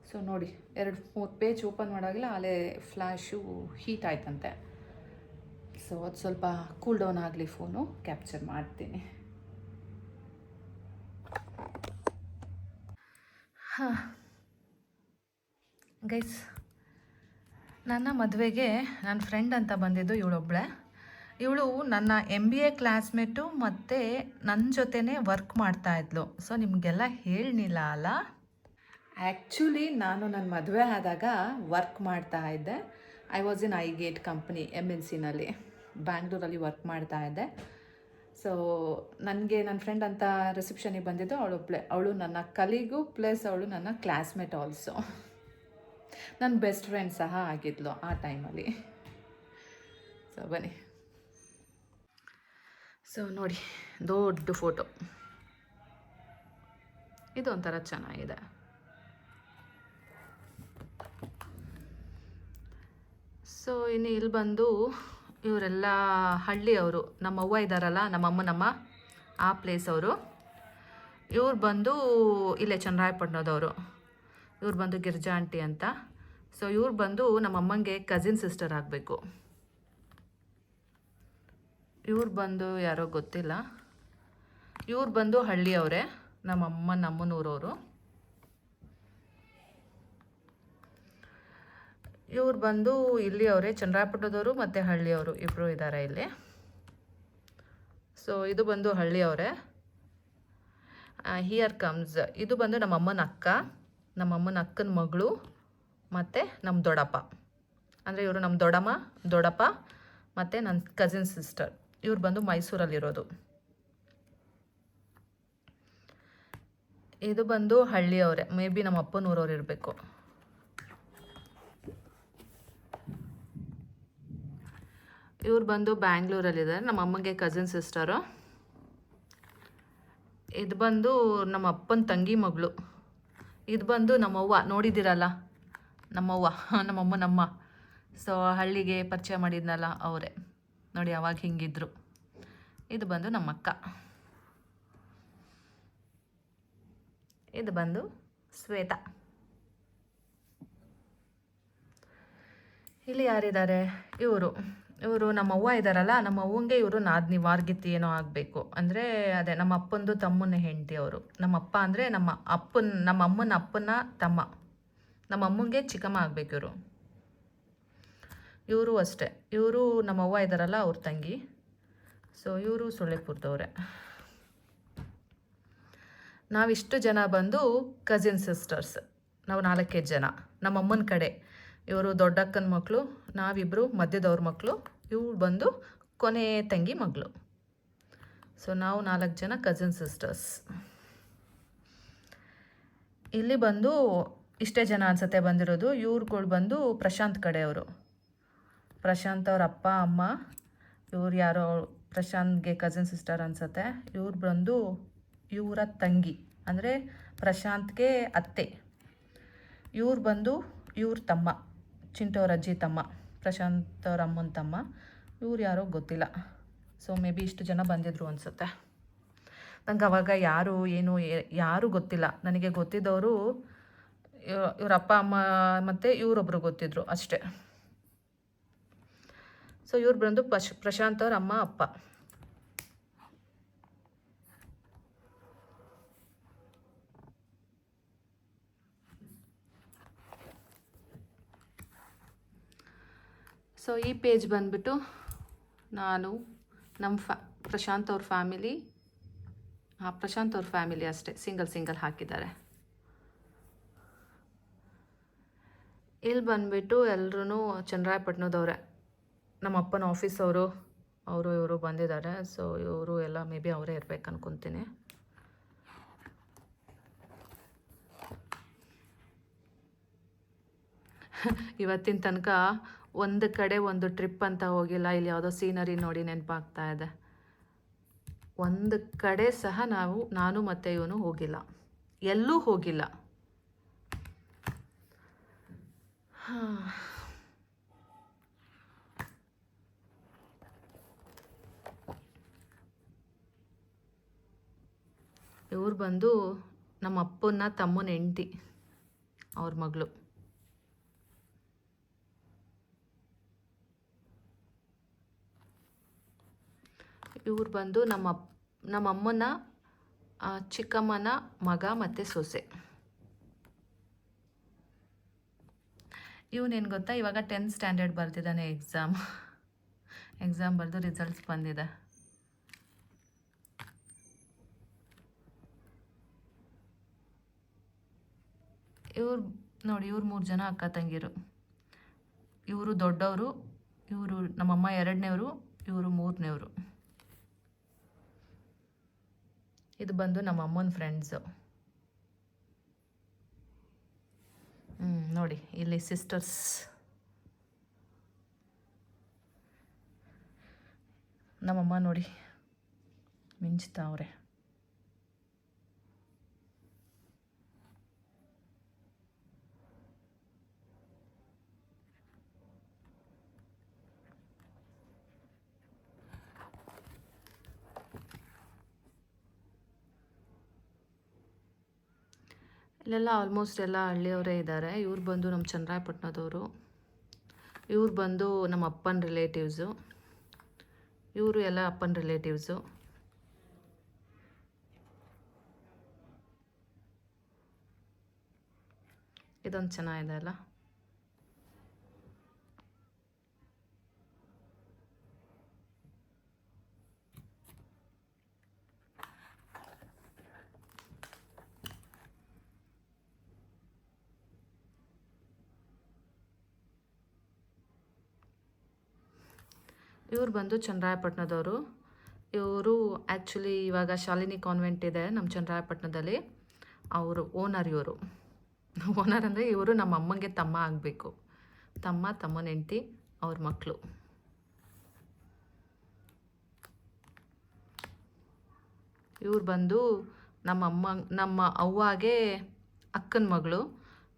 ಸೊ ನೋಡಿ, 2-3 ಪೇಜ್ ಓಪನ್ ಮಾಡೋಗಿಲ್ಲ ಅಲ್ಲೇ ಫ್ಲ್ಯಾಶು ಹೀಟ್ ಆಯ್ತಂತೆ. ಸೊ ಅದು ಸ್ವಲ್ಪ ಕೂಲ್ ಡೌನ್ ಆಗಲಿ, ಫೋನು ಕ್ಯಾಪ್ಚರ್ ಮಾಡ್ತೀನಿ. ಹಾಂ ಗೈಸ್, ನನ್ನ ಮದುವೆಗೆ ನನ್ನ ಫ್ರೆಂಡ್ ಅಂತ ಬಂದಿದ್ದು ಇವಳೊಬ್ಬಳೆ. ಇವಳು ನನ್ನ MBA ಕ್ಲಾಸ್ಮೇಟು ಮತ್ತು ನನ್ನ ಜೊತೆನೇ ವರ್ಕ್ ಮಾಡ್ತಾಯಿದ್ಲು. ಸೊ ನಿಮಗೆಲ್ಲ ಹೇಳಲಿಲ್ಲ ಅಲ್ಲ. ಆ್ಯಕ್ಚುಲಿ ನಾನು ನನ್ನ ಮದುವೆ ಆದಾಗ ವರ್ಕ್ ಮಾಡ್ತಾ ಇದ್ದೆ. I was in iGate company MNCನಲ್ಲಿ ಬ್ಯಾಂಗ್ಳೂರಲ್ಲಿ ವರ್ಕ್ ಮಾಡ್ತಾ ಇದ್ದೆ. ಸೊ ನನಗೆ ನನ್ನ ಫ್ರೆಂಡ್ ಅಂತ ರಿಸೆಪ್ಷನಿಗೆ ಬಂದಿದ್ದು ಅವಳೊಬ್ಬಳೆ. ಅವಳು ನನ್ನ ಕಲೀಗು ಪ್ಲಸ್ ಅವಳು ನನ್ನ ಕ್ಲಾಸ್ಮೇಟ್ ಆಲ್ಸೋ. ನನ್ನ ಬೆಸ್ಟ್ ಫ್ರೆಂಡ್ ಸಹ ಆಗಿದ್ಲು ಆ ಟೈಮಲ್ಲಿ. ಸೊ ಬನ್ನಿ. ಸೊ ನೋಡಿ, ದೊಡ್ಡ ಫೋಟೋ. ಇದು ಒಂಥರ ಚೆನ್ನಾಗಿದೆ. ಸೊ ಇನ್ನು ಇಲ್ಲಿ ಬಂದು ಇವರೆಲ್ಲ ಹಳ್ಳಿಯವರು. ನಮ್ಮವ್ವ ಇದ್ದಾರಲ್ಲ, ನಮ್ಮಮ್ಮ ಆ ಪ್ಲೇಸ್ ಅವರು. ಇವ್ರು ಬಂದು ಇಲ್ಲೇ ಚನ್ನರಾಯಪಟ್ಟಣದವರು. ಇವ್ರು ಬಂದು ಗಿರ್ಜಾ ಆಂಟಿ ಅಂತ. ಸೊ ಇವ್ರು ಬಂದು ನಮ್ಮಮ್ಮಂಗೆ ಕಸಿನ್ ಸಿಸ್ಟರ್ ಆಗಬೇಕು. ಇವ್ರು ಬಂದು ಯಾರೋ ಗೊತ್ತಿಲ್ಲ. ಇವ್ರು ಬಂದು ಹಳ್ಳಿಯವರೇ, ನಮ್ಮಮ್ಮನೂರವರು. ಇವ್ರು ಬಂದು ಇಲ್ಲಿಯವರೇ, ಚನ್ನರಾಯಪಟ್ಟಣದವರು ಮತ್ತು ಹಳ್ಳಿಯವರು ಇಬ್ಬರು ಇದ್ದಾರೆ ಇಲ್ಲಿ. ಸೊ ಇದು ಬಂದು ಹಳ್ಳಿಯವರೇ. ಹಿಯರ್ ಕಮ್ಸ್ ಇದು ಬಂದು ನಮ್ಮಮ್ಮನ ಅಕ್ಕ, ನಮ್ಮಮ್ಮನ ಅಕ್ಕನ ಮಗಳು ಮತ್ತು ನಮ್ಮ ದೊಡ್ಡಪ್ಪ. ಅಂದರೆ ಇವರು ನಮ್ಮ ದೊಡ್ಡಪ್ಪ ಮತ್ತು ನನ್ನ ಕಸಿನ್ ಸಿಸ್ಟರ್. ಇವ್ರು ಬಂದು ಮೈಸೂರಲ್ಲಿರೋದು. ಇದು ಬಂದು ಹಳ್ಳಿಯವರೇ, ಮೇ ಬಿ ನಮ್ಮ ಅಪ್ಪನೂರವ್ರು ಇರಬೇಕು. ಇವ್ರು ಬಂದು ಬ್ಯಾಂಗ್ಳೂರಲ್ಲಿದ್ದಾರೆ, ನಮ್ಮ ಅಮ್ಮಗೆ ಕಸಿನ್ ಸಿಸ್ಟರು. ಇದು ಬಂದು ನಮ್ಮ ಅಪ್ಪನ ತಂಗಿ ಮಗಳು. ಇದು ಬಂದು ನಮ್ಮವ್ವ, ನೋಡಿದ್ದೀರಲ್ಲ ನಮ್ಮವ್ವ, ನಮ್ಮಮ್ಮ. ಸೊ ಹಳ್ಳಿಗೆ ಪರಿಚಯ ಮಾಡಿದ್ನಲ್ಲ ಅವರೇ ನೋಡಿ, ಅವಾಗ ಹಿಂಗಿದ್ರು. ಇದು ಬಂದು ನಮ್ಮ ಅಕ್ಕ. ಇದು ಬಂದು ಶ್ವೇತಾ. ಇಲ್ಲಿ ಯಾರಿದ್ದಾರೆ? ಇವರು ನಮ್ಮವ್ವ ಇದ್ದಾರಲ್ಲ, ನಮ್ಮ ಅವ್ವಂಗೆ ಇವರು ನಾದ್ನಿ ವಾರ್ಗಿತ್ತಿ ಏನೋ ಆಗಬೇಕು. ಅಂದರೆ ಅದೇ ನಮ್ಮ ಅಪ್ಪಂದು ತಮ್ಮನ ಹೆಂಡತಿ ಅವರು. ನಮ್ಮ ಅಪ್ಪ ಅಂದರೆ ನಮ್ಮ ಅಮ್ಮನ ಅಪ್ಪನ ತಮ್ಮ. ನಮ್ಮ ಅಮ್ಮಂಗೆ ಚಿಕ್ಕಮ್ಮ ಆಗಬೇಕು ಇವರು. ಇವರು ಅಷ್ಟೇ, ಇವರು ನಮ್ಮವ್ವ ಇದ್ದಾರಲ್ಲ ಅವ್ರ ತಂಗಿ. ಸೊ ಇವರು ಸೊಳ್ಳೆಪುರದವ್ರೆ. ನಾವಿಷ್ಟು ಜನ ಬಂದು ಕಸಿನ್ ಸಿಸ್ಟರ್ಸ್. ನಾವು 4 ಜನ. ನಮ್ಮ ಅಮ್ಮನ ಕಡೆ ಇವರು ದೊಡ್ಡಕ್ಕನ ಮಕ್ಕಳು, ನಾವಿಬ್ಬರು ಮಧ್ಯದವ್ರ ಮಕ್ಕಳು, ಇವ್ರು ಬಂದು ಕೊನೆ ತಂಗಿ ಮಗಳು. ಸೊ ನಾವು 4 ಜನ ಕಸಿನ್ ಸಿಸ್ಟರ್ಸ್. ಇಲ್ಲಿ ಬಂದು ಇಷ್ಟೇ ಜನ ಅನ್ಸತ್ತೆ ಬಂದಿರೋದು. ಇವ್ರುಗಳು ಬಂದು ಪ್ರಶಾಂತ್ ಕಡೆಯವರು. ಪ್ರಶಾಂತ್ ಅವ್ರ ಅಪ್ಪ ಅಮ್ಮ. ಇವ್ರು ಯಾರೋ ಪ್ರಶಾಂತ್ಗೆ ಕಸಿನ್ ಸಿಸ್ಟರ್ ಅನ್ಸತ್ತೆ. ಇವ್ರು ಬಂದು ಇವರ ತಂಗಿ, ಅಂದರೆ ಪ್ರಶಾಂತ್ಗೆ ಅತ್ತೆ. ಇವ್ರು ಬಂದು ಇವ್ರ ತಮ್ಮ, ಚಿಂಟೋರ ಅಜ್ಜಿ ತಮ್ಮ, ಪ್ರಶಾಂತ್ ಅವ್ರ ಅಮ್ಮನ ತಮ್ಮ. ಇವ್ರು ಯಾರೋ ಗೊತ್ತಿಲ್ಲ. ಸೊ ಮೇ ಬಿ ಇಷ್ಟು ಜನ ಬಂದಿದ್ರು ಅನಿಸುತ್ತೆ. ನಂಗೆ ಅವಾಗ ಯಾರು ಏನು ಯಾರೂ ಗೊತ್ತಿಲ್ಲ. ನನಗೆ ಗೊತ್ತಿದ್ದವರು ಇವ್ರ ಅಪ್ಪ ಅಮ್ಮ ಮತ್ತು ಇವರೊಬ್ಬರು ಗೊತ್ತಿದ್ರು ಅಷ್ಟೇ. ಸೊ ಇವ್ರು ಬಂದು ಪ್ರಶಾಂತ್ ಅವ್ರ ಅಮ್ಮ ಅಪ್ಪ. ಸೊ ಈ ಪೇಜ್ ಬಂದುಬಿಟ್ಟು ನಾನು, ನಮ್ಮ ಪ್ರಶಾಂತ್ ಅವ್ರ ಫ್ಯಾಮಿಲಿ. ಪ್ರಶಾಂತ್ ಅವ್ರ ಫ್ಯಾಮಿಲಿ ಅಷ್ಟೇ, ಸಿಂಗಲ್ ಹಾಕಿದ್ದಾರೆ. ಇಲ್ಲಿ ಬಂದುಬಿಟ್ಟು ಎಲ್ಲರೂ ಚನ್ನರಾಯಪಟ್ಟಣದವ್ರೆ. ನಮ್ಮ ಅಪ್ಪನ ಆಫೀಸ್ ಅವರು ಇವರು ಬಂದಿದ್ದಾರೆ. ಸೊ ಇವರು ಎಲ್ಲ ಮೇ ಬಿ ಅವರೇ ಇರ್ಬೇಕು ಅನ್ಕೊತೀನಿ. ಇವತ್ತಿನ ತನಕ ಒಂದು ಕಡೆ ಒಂದು ಟ್ರಿಪ್ ಅಂತ ಹೋಗಿಲ್ಲ. ಇಲ್ಲಿ ಯಾವುದೋ ಸೀನರಿ ನೋಡಿ ನೆನಪಾಗ್ತಾ ಇದೆ. ಒಂದು ಕಡೆ ಸಹ ನಾನು ಮತ್ತು ಇವನು ಹೋಗಿಲ್ಲ, ಎಲ್ಲೂ ಹೋಗಿಲ್ಲ. ಇವ್ರು ಬಂದು ನಮ್ಮ ಅಪ್ಪನ ತಮ್ಮನ ಹೆಂಡತಿ, ಅವ್ರ ಮಗಳು. ಇವ್ರು ಬಂದು ನಮ್ಮ ಅಮ್ಮನ ಚಿಕ್ಕಮ್ಮನ ಮಗ ಮತ್ತು ಸೊಸೆ. ಇವನೇನು ಗೊತ್ತಾ, ಇವಾಗ 10th ಸ್ಟ್ಯಾಂಡರ್ಡ್ ಬರ್ತಿದ್ದಾನೆ. ಎಕ್ಸಾಮ್ ಬರೆದು ರಿಸಲ್ಟ್ಸ್ ಬಂದಿದೆ. ಇವ್ರು ನೋಡಿ, ಇವ್ರು 3 ಜನ ಅಕ್ಕ ತಂಗಿರು. ಇವರು ದೊಡ್ಡವರು, ಇವರು ನಮ್ಮಮ್ಮ 2ನೇವರು, ಇವರು 3ನೇವರು. ಇದು ಬಂದು ನಮ್ಮ ಅಮ್ಮನ ಫ್ರೆಂಡ್ಸು. ನೋಡಿ ಇಲ್ಲಿ ಸಿಸ್ಟರ್ಸ್. ನಮ್ಮಮ್ಮ ನೋಡಿ ಮಿಂಚ್ತಾವ್ರೆ. ಇಲ್ಲೆಲ್ಲ ಆಲ್ಮೋಸ್ಟ್ ಎಲ್ಲ ಹಳ್ಳಿಯವರೇ ಇದ್ದಾರೆ. ಇವ್ರು ಬಂದು ನಮ್ಮ ಚನ್ನರಾಯಪಟ್ಟಣದವರು. ಇವ್ರು ಬಂದು ನಮ್ಮ ಅಪ್ಪನ ರಿಲೇಟಿವ್ಸು. ಇವರು ಎಲ್ಲ ಅಪ್ಪನ ರಿಲೇಟಿವ್ಸು. ಇದೊಂದು ಚೆನ್ನಾಗಿದೆ ಅಲ್ಲ. ಇವ್ರು ಬಂದು ಚನ್ನರಾಯಪಟ್ಟಣದವರು. ಇವರು ಆ್ಯಕ್ಚುಲಿ ಇವಾಗ ಶಾಲಿನಿ ಕಾನ್ವೆಂಟ್ ಇದೆ ನಮ್ಮ ಚನ್ನರಾಯಪಟ್ಟಣದಲ್ಲಿ. ಅವರು ಓನರ್. ಓನರ್ ಅಂದರೆ ಇವರು ನಮ್ಮ ಅಮ್ಮಂಗೆ ತಮ್ಮ ಆಗಬೇಕು. ತಮ್ಮನ ಹೆಂಡತಿ, ಅವ್ರ ಮಕ್ಕಳು. ಇವ್ರು ಬಂದು ನಮ್ಮ ಅವ್ವಾಗೆ ಅಕ್ಕನ ಮಗಳು,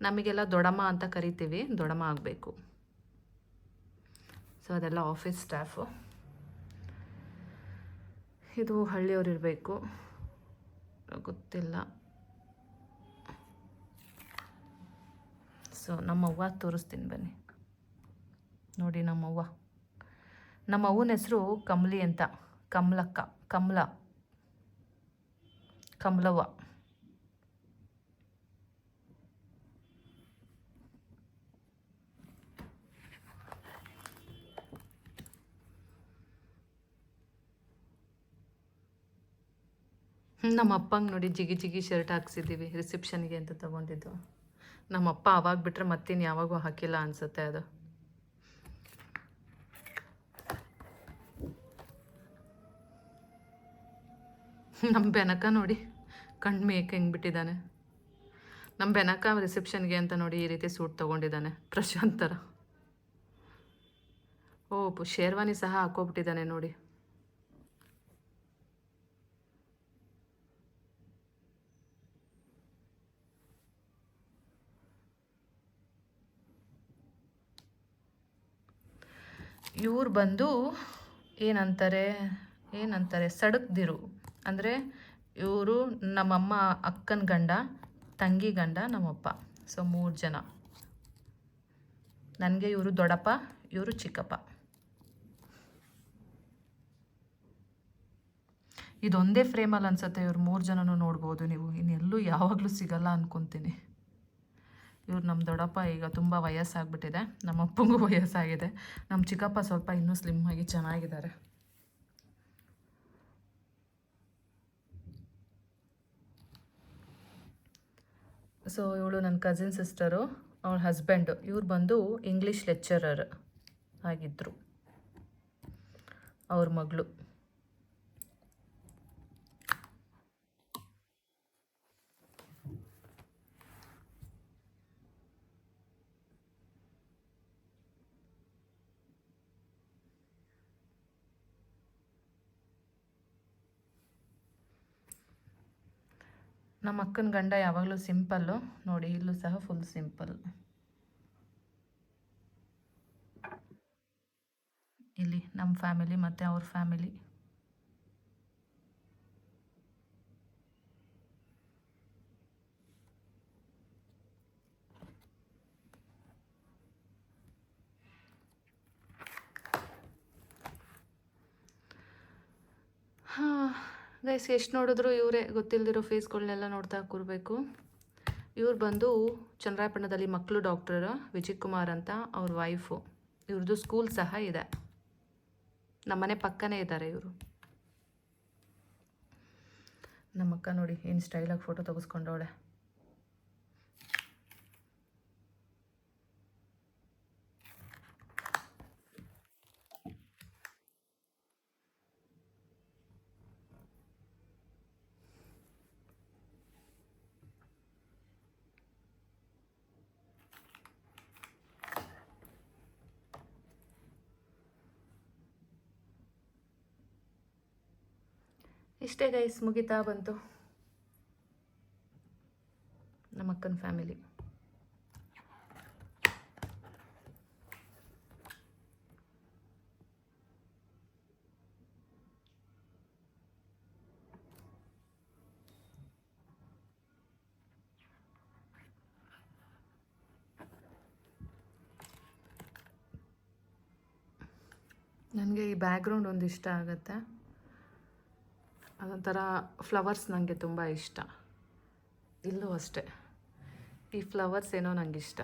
ನಮಗೆಲ್ಲ ದೊಡಮ್ಮ ಅಂತ ಕರಿತೀವಿ, ದೊಡಮ್ಮ ಆಗಬೇಕು. ಸೊ ಅದೆಲ್ಲ ಆಫೀಸ್ ಸ್ಟಾಫು. ಇದು ಹಳ್ಳಿಯವ್ರು ಇರಬೇಕು, ಗೊತ್ತಿಲ್ಲ. ಸೊ ನಮ್ಮವ್ವ ತೋರಿಸ್ತೀನಿ ಬನ್ನಿ, ನೋಡಿ ನಮ್ಮವ್ವ. ನಮ್ಮ ಅವ್ವನ ಹೆಸರು ಕಮಲಿ ಅಂತ, ಕಮಲವ್ವ. ನಮ್ಮ ಅಪ್ಪಂಗೆ ನೋಡಿ ಜಿಗಿ ಜಿಗಿ ಶರ್ಟ್ ಹಾಕ್ಸಿದ್ದೀವಿ, ರಿಸೆಪ್ಷನ್ಗೆ ಅಂತ ತೊಗೊಂಡಿದ್ದು. ನಮ್ಮಪ್ಪ ಆವಾಗ ಬಿಟ್ಟರೆ ಮತ್ತಿನ್ನು ಯಾವಾಗೂ ಹಾಕಿಲ್ಲ ಅನಿಸುತ್ತೆ ಅದು. ನಮ್ಮ ಬೆನಕ ನೋಡಿ ಕಣ್ಣು ಮೇಕೆ ಹೆಂಗೆ ಬಿಟ್ಟಿದ್ದಾನೆ. ನಮ್ಮ ಬೆನಕ ರಿಸೆಪ್ಷನ್ಗೆ ಅಂತ ನೋಡಿ ಈ ರೀತಿ ಸೂಟ್ ತೊಗೊಂಡಿದ್ದಾನೆ, ಪ್ರಶಾಂತ್ ಥರ. ಶೇರ್ವಾನಿ ಸಹ ಹಾಕೋಬಿಟ್ಟಿದ್ದಾನೆ ನೋಡಿ. ಇವ್ರು ಬಂದು ಏನಂತಾರೆ ಸಡಕ್ದಿರು, ಅಂದರೆ ಇವರು ನಮ್ಮಮ್ಮ ಅಕ್ಕನ ಗಂಡ, ತಂಗಿ ಗಂಡ, ನಮ್ಮಪ್ಪ. ಸೊ 3 ಜನ. ನನಗೆ ಇವರು ದೊಡ್ಡಪ್ಪ, ಇವರು ಚಿಕ್ಕಪ್ಪ. ಇದೊಂದೇ ಫ್ರೇಮಲ್ಲಿ ಅನ್ಸುತ್ತೆ ಇವ್ರು 3 ಜನನೂ ನೋಡ್ಬೋದು ನೀವು, ಇನ್ನೆಲ್ಲೂ ಯಾವಾಗಲೂ ಸಿಗಲ್ಲ ಅಂದ್ಕೊತೀನಿ. ಇವ್ರು ನಮ್ಮ ದೊಡ್ಡಪ್ಪ ಈಗ ತುಂಬ ವಯಸ್ಸಾಗ್ಬಿಟ್ಟಿದೆ, ನಮ್ಮ ಅಪ್ಪಂಗೂ ವಯಸ್ಸಾಗಿದೆ. ನಮ್ಮ ಚಿಕ್ಕಪ್ಪ ಸ್ವಲ್ಪ ಇನ್ನೂ ಸ್ಲಿಮ್ ಆಗಿ ಚೆನ್ನಾಗಿದ್ದಾರೆ. ಸೊ ಇವಳು ನನ್ನ ಕಸಿನ್ ಸಿಸ್ಟರು, ಅವಳ ಹಸ್ಬೆಂಡು. ಇವ್ರು ಬಂದು ಇಂಗ್ಲೀಷ್ ಲೆಕ್ಚರರ್ ಆಗಿದ್ದರು, ಅವ್ರ ಮಗಳು. ನಮ್ಮ ಅಕ್ಕನ ಗಂಡ ಯಾವಾಗಲೂ ಸಿಂಪಲ್ಲು ನೋಡಿ, ಇಲ್ಲೂ ಸಹ ಫುಲ್ ಸಿಂಪಲ್. ಇಲ್ಲಿ ನಮ್ಮ ಫ್ಯಾಮಿಲಿ ಮತ್ತು ಅವ್ರ ಫ್ಯಾಮಿಲಿ. ಗೈಸ್ ಎಷ್ಟು ನೋಡಿದ್ರು ಇವರೇ, ಗೊತ್ತಿಲ್ಲದಿರೋ ಫೇಸ್ಗಳನ್ನೆಲ್ಲ ನೋಡ್ತಾ ಕೂರಬೇಕು. ಇವ್ರು ಬಂದು ಚನ್ನರಾಯಪಟ್ಟಣದಲ್ಲಿ ಮಕ್ಕಳು ಡಾಕ್ಟರ್ ವಿಜಯ್ ಕುಮಾರ್ ಅಂತ, ಅವ್ರ ವೈಫು. ಇವ್ರದ್ದು ಸ್ಕೂಲ್ ಸಹ ಇದೆ, ನಮ್ಮನೆ ಪಕ್ಕನೇ ಇದ್ದಾರೆ ಇವರು. ನಮ್ಮಕ್ಕ ನೋಡಿ ಏನು ಸ್ಟೈಲಾಗಿ ಫೋಟೋ ತೆಗೆಸ್ಕೊಂಡವಳೆ. ಇಷ್ಟೇ ಗೈಸ್, ಮುಗಿತಾ ಬಂತು ನಮ್ಮ ಅಕ್ಕನ ಫ್ಯಾಮಿಲಿ. ನನಗೆ ಈ ಬ್ಯಾಕ್ಗ್ರೌಂಡ್ ಒಂದು ಇಷ್ಟ ಆಗುತ್ತೆ, ಅದೊಂಥರ ಫ್ಲವರ್ಸ್ ನನಗೆ ತುಂಬ ಇಷ್ಟ. ಇಲ್ಲೂ ಅಷ್ಟೇ, ಈ ಫ್ಲವರ್ಸ್ ಏನೋ ನನಗೆ ಇಷ್ಟ.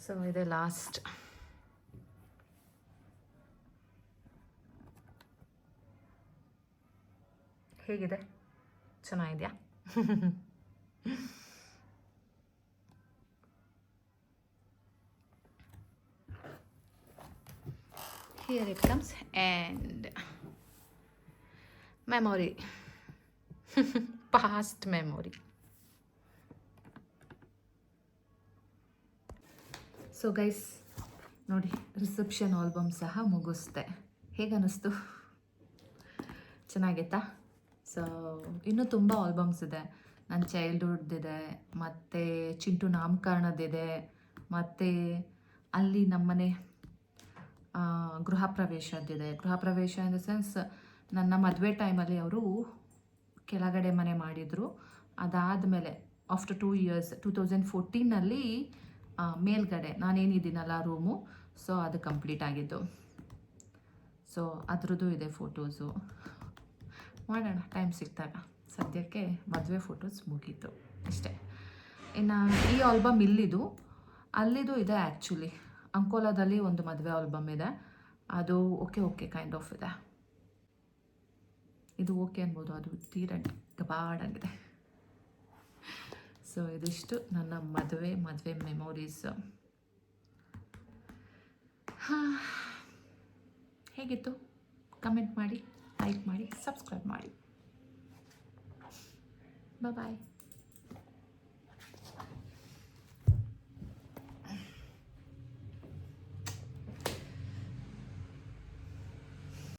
ಸೊ ಇದೆ ಲಾಸ್ಟ್. ಹೇಗಿದೆ, ಚೆನ್ನಾಗಿದೆಯಾ? Here it comes, and memory. Past memory. So guys, ನೋಡಿ ರಿಸೆಪ್ಷನ್ ಆಲ್ಬಮ್ ಸಹ ಮುಗಿಸ್ದೆ. ಹೇಗನ್ನಿಸ್ತು? ಚೆನ್ನಾಗಿತ್ತಾ? ಸೊ ಇನ್ನೂ ತುಂಬ ಆಲ್ಬಮ್ಸ್ ಇದೆ. ನನ್ನ ಚೈಲ್ಡ್ಹುಡ್ದಿದೆ, ಮತ್ತು ಚಿಂಟು ನಾಮಕರಣದಿದೆ, ಮತ್ತು ಅಲ್ಲಿ ನಮ್ಮನೆ ಗೃಹ ಪ್ರವೇಶದ್ದಿದೆ. ಗೃಹ ಪ್ರವೇಶ ಇನ್ ದ ಸೆನ್ಸ್ ನನ್ನ ಮದುವೆ ಟೈಮಲ್ಲಿ ಅವರು ಕೆಳಗಡೆ ಮನೆ ಮಾಡಿದರು. ಅದಾದಮೇಲೆ ಆಫ್ಟರ್ 2 ಇಯರ್ಸ್ 2014ನಲ್ಲಿ ಮೇಲ್ಗಡೆ ನಾನೇನಿದ್ದೀನಲ್ಲ ರೂಮು, ಸೊ ಅದು ಕಂಪ್ಲೀಟ್ ಆಗಿದ್ದು. ಸೊ ಅದ್ರದ್ದು ಇದೆ ಫೋಟೋಸು. ಮಾಡೋಣ ಟೈಮ್ ಸಿಕ್ಕಿದಾಗ. ಸದ್ಯಕ್ಕೆ ಮದುವೆ ಫೋಟೋಸ್ ಮುಗೀತು ಅಷ್ಟೇ. ಇನ್ನು ಈ ಆಲ್ಬಮ್ ಇಲ್ಲಿದು, ಅಲ್ಲಿದು ಇದೆ ಆ್ಯಕ್ಚುಲಿ. ಅಂಕೋಲಾದಲ್ಲಿ ಒಂದು ಮದುವೆ ಆಲ್ಬಮ್ ಇದೆ, ಅದು ಓಕೆ ಕೈಂಡ್ ಆಫ್ ಇದೆ. ಇದು ಓಕೆ ಅನ್ಬೋದು, ಅದು ತೀರ ಗಬಾಡಾಗಿದೆ. ಸೊ ಇದಿಷ್ಟು ನನ್ನ ಮದುವೆ ಮೆಮೊರೀಸ್. ಹಾಂ, ಹೇಗಿತ್ತು? ಕಮೆಂಟ್ ಮಾಡಿ, ಲೈಕ್ ಮಾಡಿ, ಸಬ್ಸ್ಕ್ರೈಬ್ ಮಾಡಿ. ಬಾಯ್.